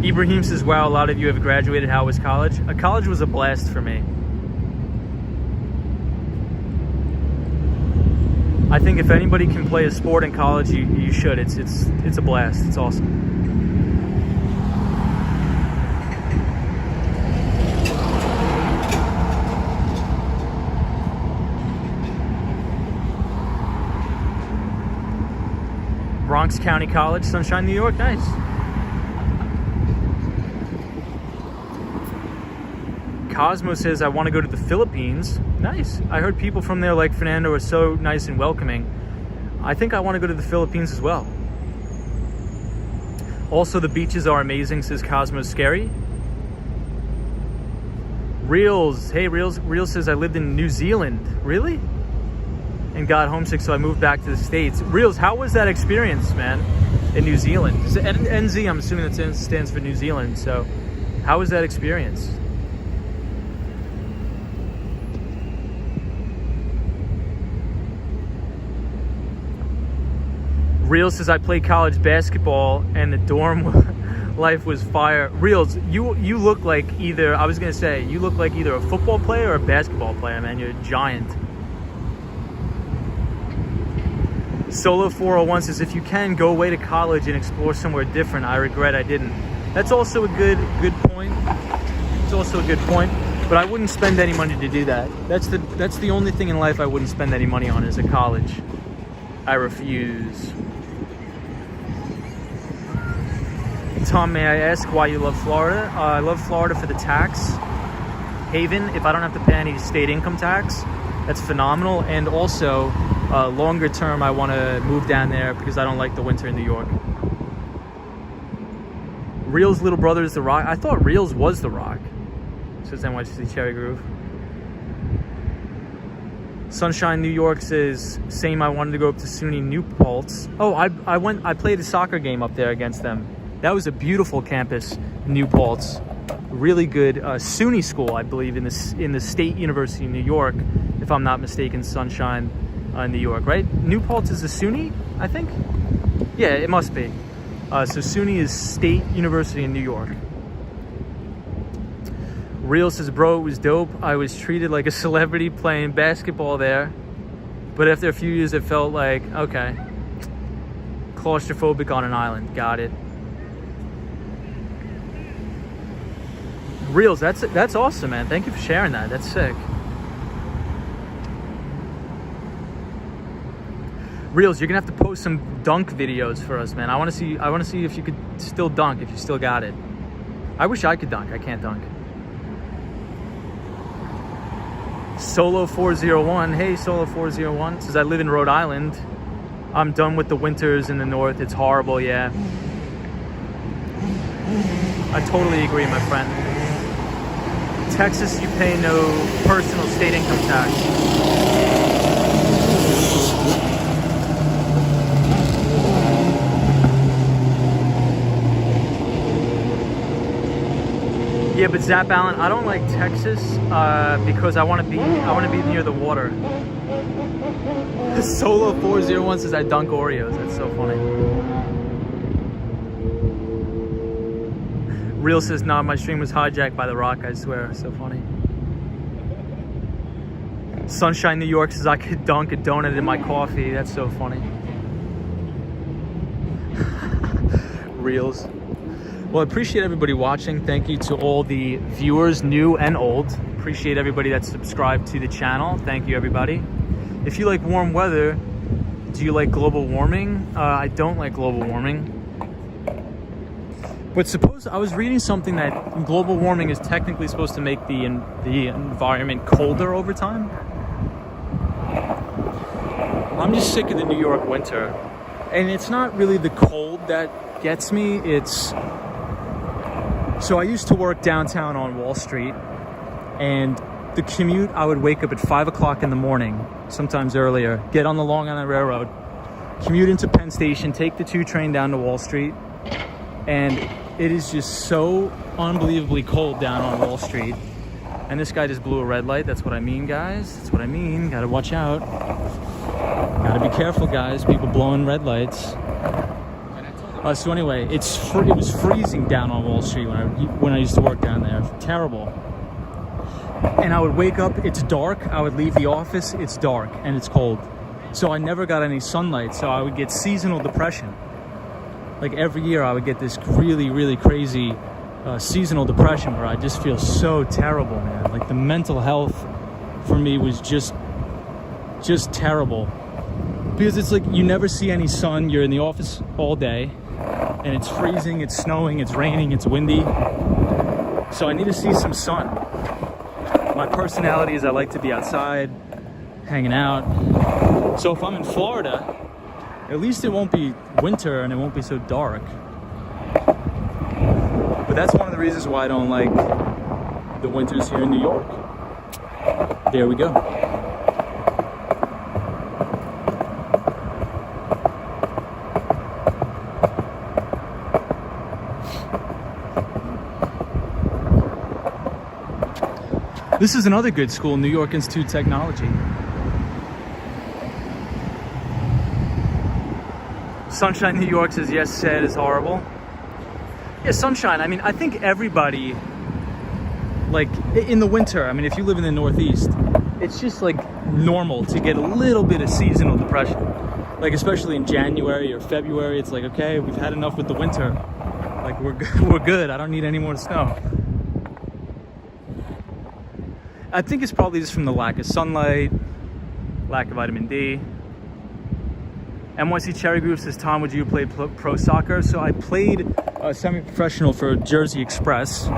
Ibrahim says, wow, a lot of you have graduated. How was college? College was a blast for me. I think if anybody can play a sport in college, you should. It's a blast. It's awesome. Bronx County College, Sunshine, New York. Nice. Cosmo says, I want to go to the Philippines. Nice. I heard people from there like Fernando are so nice and welcoming. I think I want to go to the Philippines as well. Also, the beaches are amazing, says Cosmo Scary. Reels. Hey, Reels says, I lived in New Zealand. Really? And got homesick, so I moved back to the States. Reels, how was that experience, man, in New Zealand? NZ, I'm assuming that stands for New Zealand. So how was that experience? Reels says, I played college basketball and the dorm life was fire. Reels, you look like either, I was going to say, you look like either a football player or a basketball player, man. You're a giant. Solo 401 says, if you can, go away to college and explore somewhere different. I regret I didn't. That's also a good point. It's also a good point. But I wouldn't spend any money to do that. That's the only thing in life I wouldn't spend any money on is a college. I refuse. Tom, may I ask why you love Florida? I love Florida for the tax haven. If I don't have to pay any state income tax, that's phenomenal. And also, longer term, I want to move down there because I don't like the winter in New York. Reel's little brother is The Rock. I thought Reel's was The Rock. Says NYC Cherry Groove. Sunshine New York says, same, I wanted to go up to SUNY New Paltz. Oh, I played a soccer game up there against them. That was a beautiful campus, New Paltz. Really good SUNY school, I believe, in the State University of New York, if I'm not mistaken. Sunshine, New York, right? New Paltz is a SUNY, I think. Yeah, it must be. So SUNY is State University in New York. Real says, bro, it was dope. I was treated like a celebrity playing basketball there, but after a few years, it felt like, okay, claustrophobic on an island. Got it. Reels, that's awesome, man. Thank you for sharing that. That's sick. Reels, you're gonna have to post some dunk videos for us, man. I want to see if you could still dunk, if you still got it. I wish I could dunk. I can't dunk. Solo 401. Hey, Solo 401 says, I live in Rhode Island. I'm done with the winters in the north. It's horrible, yeah. I totally agree, my friend. Texas, you pay no personal state income tax. Yeah, but Zap Allen, I don't like Texas because I want to be near the water. Solo 401 says I dunk Oreos. That's so funny. Real says, nah, my stream was hijacked by The Rock, I swear. So funny. Sunshine New York says I could dunk a donut in my coffee. That's so funny. Reels. Well, I appreciate everybody watching. Thank you to all the viewers, new and old. Appreciate everybody that's subscribed to the channel. Thank you, everybody. If you like warm weather, do you like global warming? I don't like global warming. But suppose I was reading something that global warming is technically supposed to make the environment colder over time. I'm just sick of the New York winter. And it's not really the cold that gets me. So I used to work downtown on Wall Street, and the commute, I would wake up at 5 o'clock in the morning, sometimes earlier, get on the Long Island Railroad, commute into Penn Station, take the 2 train down to Wall Street, and it is just so unbelievably cold down on Wall Street. And this guy just blew a red light. That's what I mean, guys. That's what I mean. Gotta watch out. Gotta be careful, guys. People blowing red lights. So anyway, it was freezing down on Wall Street when I used to work down there. Terrible. And I would wake up, it's dark. I would leave the office, it's dark and it's cold. So I never got any sunlight. So I would get seasonal depression. Like every year I would get this really, really crazy seasonal depression where I just feel so terrible, man. Like the mental health for me was just terrible. Because it's like you never see any sun. You're in the office all day. And it's freezing, it's snowing, it's raining, it's windy. So I need to see some sun. My personality is I like to be outside, hanging out. So if I'm in Florida, at least it won't be winter and it won't be so dark. But that's one of the reasons why I don't like the winters here in New York. There we go. This is another good school, New York Institute of Technology. Sunshine, New York says, yes, sad is horrible. Yeah, sunshine. I mean, I think everybody, like in the winter, I mean, if you live in the Northeast, it's just like normal to get a little bit of seasonal depression. Like, especially in January or February, it's like, okay, we've had enough with the winter. Like, we're good. I don't need any more snow. I think it's probably just from the lack of sunlight, lack of vitamin D. NYC Cherry Group says, Tom, would you play pro soccer? So I played semi-professional for Jersey Express.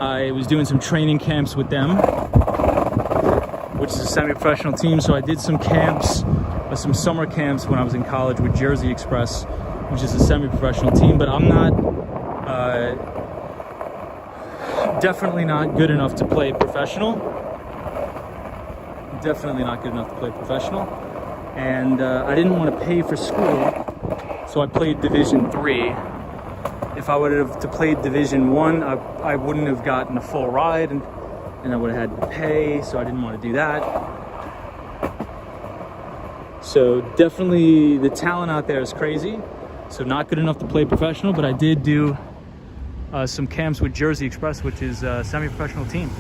I was doing some training camps with them, which is a semi-professional team. So I did some camps, some summer camps when I was in college with Jersey Express, which is a semi-professional team. But I'm not... definitely not good enough to play professional. Definitely not good enough to play professional. And I didn't want to pay for school, so I played Division 3. If I would have played Division 1, I wouldn't have gotten a full ride, and I would have had to pay, so I didn't want to do that. So definitely the talent out there is crazy. So not good enough to play professional, but I did do some camps with Jersey Express, which is a semi-professional team.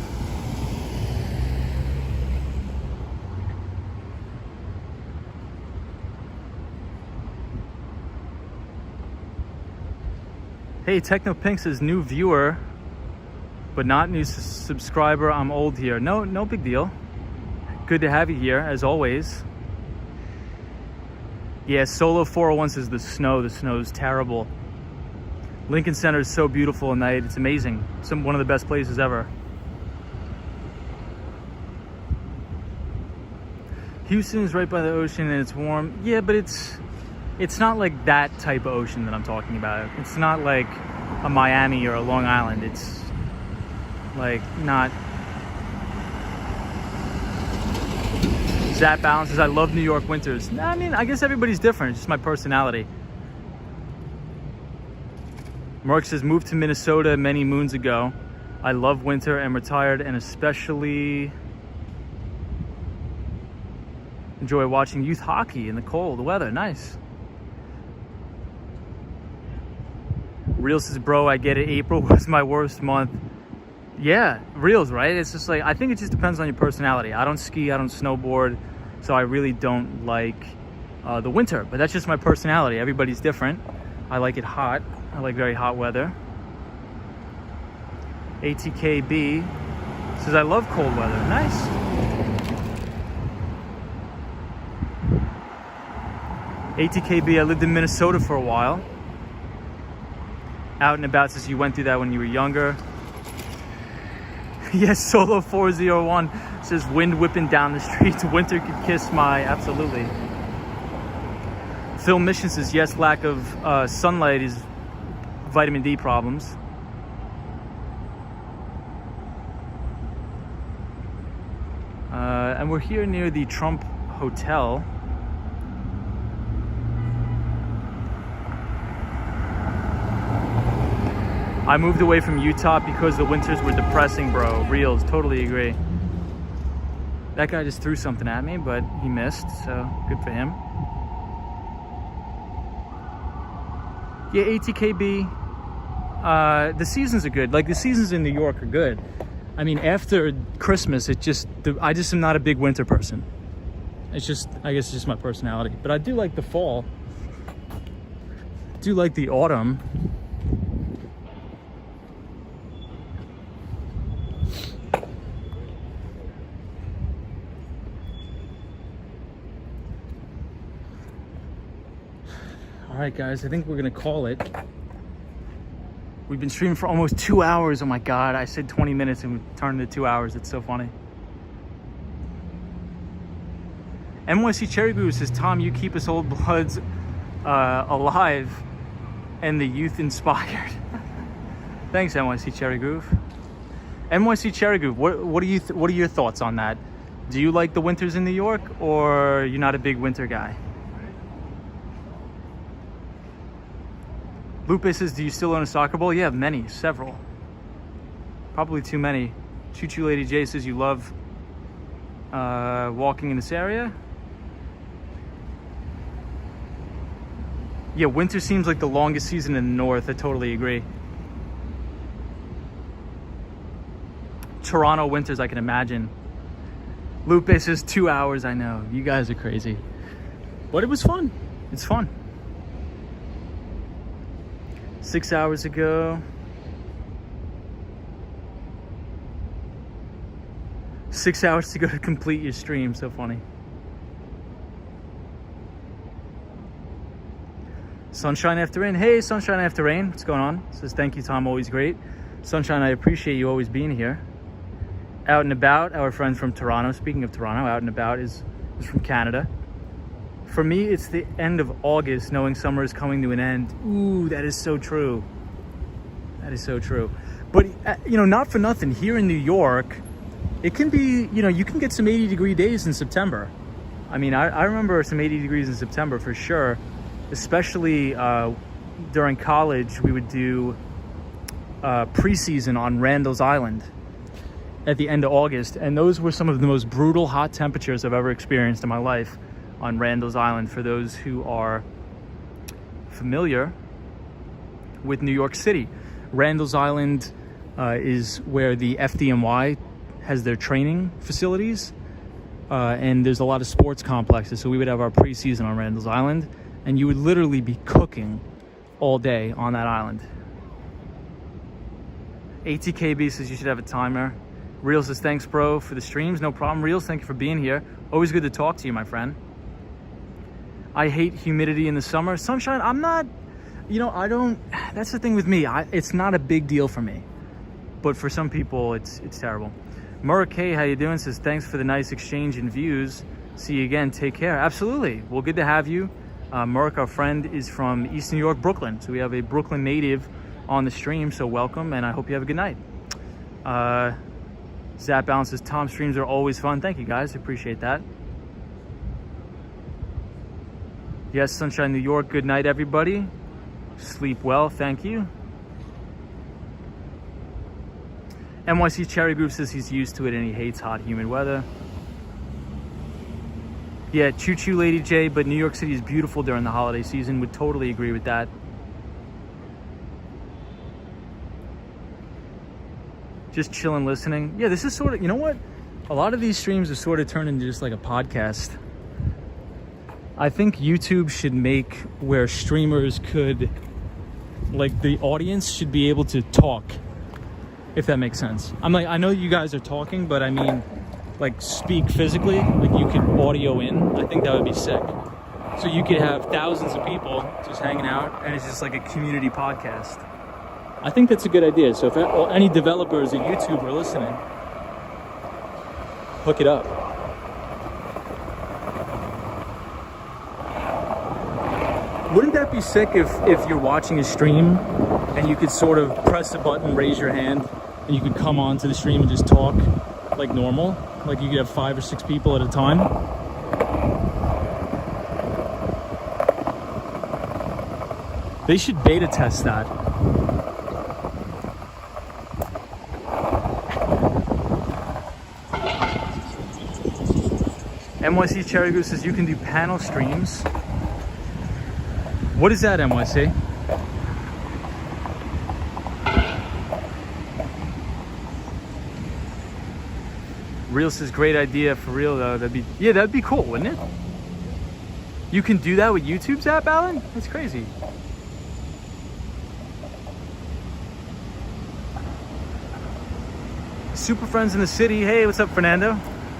Hey, Techno Pink says, new viewer, but not new subscriber. I'm old here. No big deal. Good to have you here, as always. Yeah, Solo 401 says the snow is terrible. Lincoln Center is so beautiful at night. It's amazing. One of the best places ever. Houston is right by the ocean and it's warm. Yeah, but it's not like that type of ocean that I'm talking about. It's not like a Miami or a Long Island. It's like not... Zap balances. I love New York winters. I mean, I guess everybody's different. It's just my personality. Mark says, moved to Minnesota many moons ago. I love winter and retired, and especially enjoy watching youth hockey in the cold weather. Nice. Real says, bro, I get it. April was my worst month. Yeah, Reals, right? It's just like, I think it just depends on your personality. I don't ski, I don't snowboard, so I really don't like the winter, but that's just my personality. Everybody's different. I like it hot. I like very hot weather. ATKB says I love cold weather. Nice. ATKB, I lived in Minnesota for a while. Out and About says you went through that when you were younger. Yes, Solo 401 says wind whipping down the streets. Winter could kiss my, absolutely. Phil Mission says yes, lack of sunlight is vitamin D problems. And we're here near the Trump Hotel. I moved away from Utah because the winters were depressing, bro. Reals, totally agree. That guy just threw something at me, but he missed, so good for him. Yeah, ATKB. The seasons are good. Like, the seasons in New York are good. I mean, after Christmas, I just am not a big winter person. It's just, I guess it's just my personality. But I do like the fall. I do like the autumn. All right, guys, I think we're gonna call it. We've been streaming for almost 2 hours. Oh my God, I said 20 minutes and we turned into 2 hours. It's so funny. NYC Cherry Groove says, Tom, you keep us old bloods alive and the youth inspired. Thanks, NYC Cherry Groove. NYC Cherry Groove, what are your thoughts on that? Do you like the winters in New York, or you're not a big winter guy? Lupe says, do you still own a soccer ball? Yeah, many, several. Probably too many. Choo Choo Lady J says you love walking in this area. Yeah, winter seems like the longest season in the north. I totally agree. Toronto winters, I can imagine. Lupe says 2 hours. I know, you guys are crazy. But it was fun. It's fun. 6 hours ago. 6 hours to go to complete your stream. So funny. Sunshine After Rain. Hey, Sunshine After Rain. What's going on? Says, thank you, Tom. Always great. Sunshine, I appreciate you always being here. Out and About, our friend from Toronto. Speaking of Toronto, Out and About is from Canada. For me, it's the end of August, knowing summer is coming to an end. Ooh, that is so true. That is so true. But, you know, not for nothing, here in New York, it can be, you know, you can get some 80-degree days in September. I mean, I remember some 80 degrees in September for sure, especially during college. We would do preseason on Randall's Island at the end of August. And those were some of the most brutal hot temperatures I've ever experienced in my life on Randall's Island. For those who are familiar with New York City, Randall's Island is where the FDNY has their training facilities, and there's a lot of sports complexes. So we would have our preseason on Randall's Island, and you would literally be cooking all day on that island. ATKB says you should have a timer. Real says, thanks, bro, for the streams. No problem. Real, thank you for being here. Always good to talk to you, my friend. I hate humidity in the summer. Sunshine, I'm not, you know, I don't, that's the thing with me. It's not a big deal for me. But for some people, it's terrible. Murakay, how you doing? Says, thanks for the nice exchange in views. See you again. Take care. Absolutely. Well, good to have you. Murak, our friend, is from East New York, Brooklyn. So we have a Brooklyn native on the stream. So welcome, and I hope you have a good night. Zap Balance says, Tom, streams are always fun. Thank you, guys. Appreciate that. Yes, Sunshine, New York. Good night, everybody. Sleep well. Thank you. NYC Cherry Groove says he's used to it and he hates hot, humid weather. Yeah, Choo Choo Lady J, but New York City is beautiful during the holiday season. Would totally agree with that. Just chilling, listening. Yeah, this is sort of, you know what? A lot of these streams have sort of turned into just like a podcast. I think YouTube should make where streamers could, like, the audience should be able to talk, if that makes sense. I'm like, I know you guys are talking, but I mean, like, speak physically, like you could audio in. I think that would be sick. So you could have thousands of people just hanging out, and it's just like a community podcast. I think that's a good idea. So if any developers of YouTube are listening, hook it up. Wouldn't that be sick if you're watching a stream and you could sort of press a button, raise your hand, and you could come onto the stream and just talk like normal? Like you could have 5 or 6 people at a time. They should beta test that. NYC Cherry Goose says you can do panel streams. What is that, NYC? Real says great idea for real though. That'd be cool, wouldn't it? You can do that with YouTube's app, Alan? That's crazy. Super friends in the city. Hey, what's up, Fernando?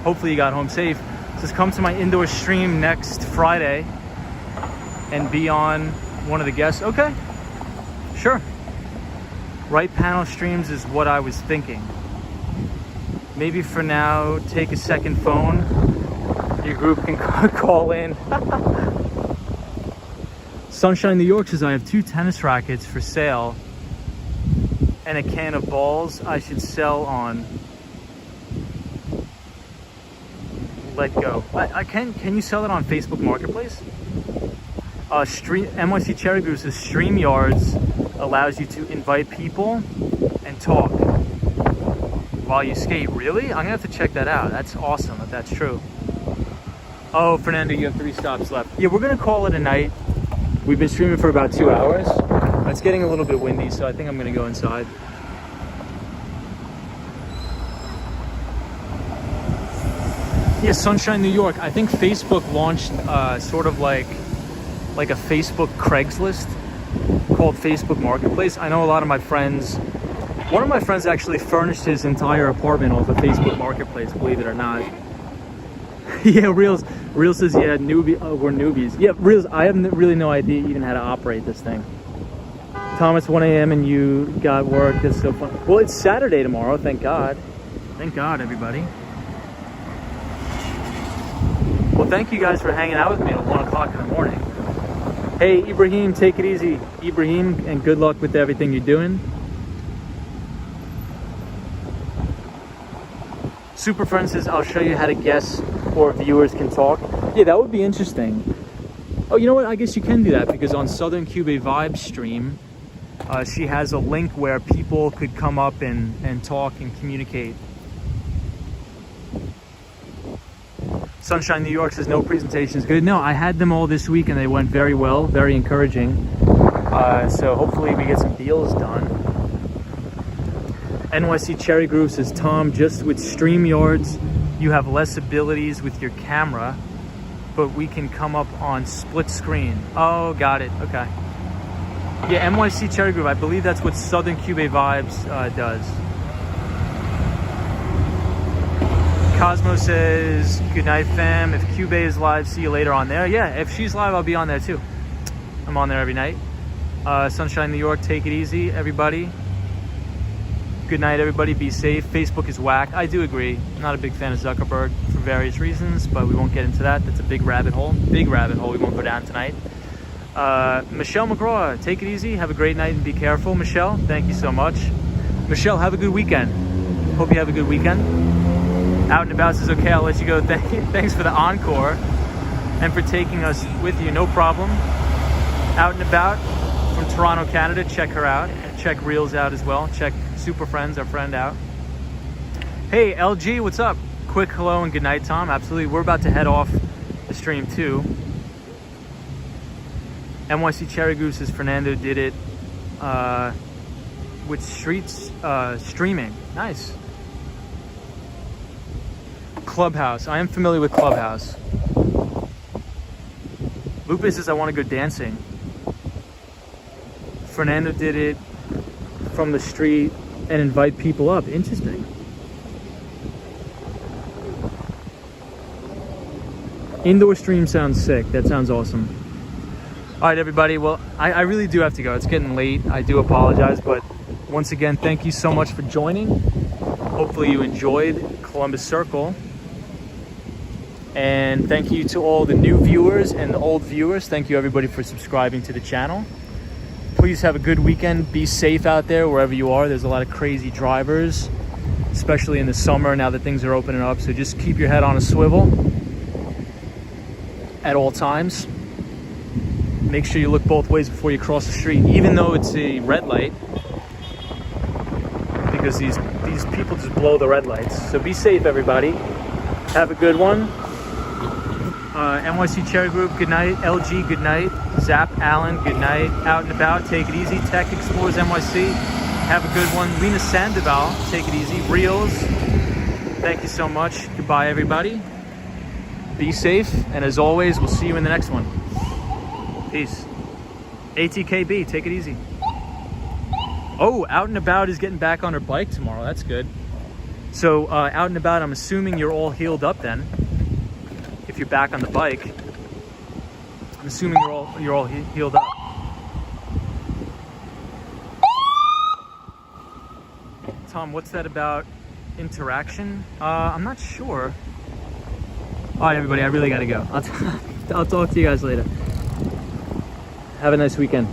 Hopefully you got home safe. Just come to my indoor stream next Friday and be on one of the guests. Okay, sure. Right panel streams is what I was thinking. Maybe for now, take a second phone. Your group can call in. Sunshine New York says I have 2 tennis rackets for sale and a can of balls I should sell on Let Go. Can you sell it on Facebook Marketplace? NYC Cherry Goose's StreamYards allows you to invite people and talk while you skate. Really? I'm gonna have to check that out. That's awesome if that's true. Oh, Fernando, you have 3 stops left. Yeah, we're gonna call it a night. We've been streaming for about 2 hours. It's getting a little bit windy, so I think I'm gonna go inside. Yeah, Sunshine New York. I think Facebook launched sort of like a Facebook Craigslist called Facebook Marketplace. I know a lot of my friends, one of my friends actually furnished his entire apartment off of Facebook Marketplace, believe it or not. Yeah, Reels says, yeah, we're newbies. Yeah, Reels, I have really no idea even how to operate this thing. Thomas, 1 a.m. and you got work. That's so fun. Well, it's Saturday tomorrow, thank God. Thank God, everybody. Well, thank you guys for hanging out with me at 1 o'clock in the morning. Hey, Ibrahim, take it easy. Ibrahim, and good luck with everything you're doing. Super Friend says, I'll show you how to guess or viewers can talk. Yeah, that would be interesting. Oh, you know what? I guess you can do that because on Southern Cuba Vibe stream, she has a link where people could come up and talk and communicate. Sunshine New York says no presentations good. No, I had them all this week and they went very well, very encouraging. So hopefully we get some deals done. NYC Cherry Groove says, Tom, just with StreamYards, you have less abilities with your camera, but we can come up on split screen. Oh, got it. Okay. Yeah, NYC Cherry Groove, I believe that's what Southern Cuba Vibes does. Cosmo says, good night, fam. If Cube is live, see you later on there. Yeah, if she's live, I'll be on there too. I'm on there every night. Sunshine New York, take it easy, everybody. Good night, everybody. Be safe. Facebook is whack. I do agree. I'm not a big fan of Zuckerberg for various reasons, but we won't get into that. That's a big rabbit hole. Big rabbit hole we won't go down tonight. Michelle McGraw, take it easy. Have a great night and be careful. Michelle, thank you so much. Michelle, have a good weekend. Hope you have a good weekend. Out and About says, okay, I'll let you go. Thanks for the encore and for taking us with you. No problem. Out and About from Toronto, Canada. Check her out. Check Reels out as well. Check Super Friends, our friend, out. Hey, LG, what's up? Quick hello and good night, Tom. Absolutely. We're about to head off the stream too. NYC Cherry Goose says Fernando did it with streaming. Nice. Clubhouse. I am familiar with Clubhouse. Lupus says I want to go dancing. Fernando did it from the street and invite people up. Interesting. Indoor stream sounds sick. That sounds awesome. All right, everybody. Well, I really do have to go. It's getting late. I do apologize. But once again, thank you so much for joining. Hopefully you enjoyed Columbus Circle. And thank you to all the new viewers and the old viewers. Thank you, everybody, for subscribing to the channel. Please have a good weekend. Be safe out there wherever you are. There's a lot of crazy drivers, especially in the summer now that things are opening up. So just keep your head on a swivel at all times. Make sure you look both ways before you cross the street, even though it's a red light, because these people just blow the red lights. So be safe, everybody. Have a good one. NYC Cherry Group, good night. LG, good night. Zap Allen, good night. Out and About, take it easy. Tech Explorers NYC, have a good one. Lena Sandoval, take it easy. Reels, thank you so much. Goodbye, everybody. Be safe, and as always, we'll see you in the next one. Peace. ATKB, take it easy. Oh, Out and About is getting back on her bike tomorrow. That's good. So Out and About, I'm assuming you're all healed up then. If you're back on the bike, I'm assuming you're all healed up. Tom, what's that about interaction? I'm not sure. All right, everybody, I really gotta go. I'll talk to you guys later. Have a nice weekend.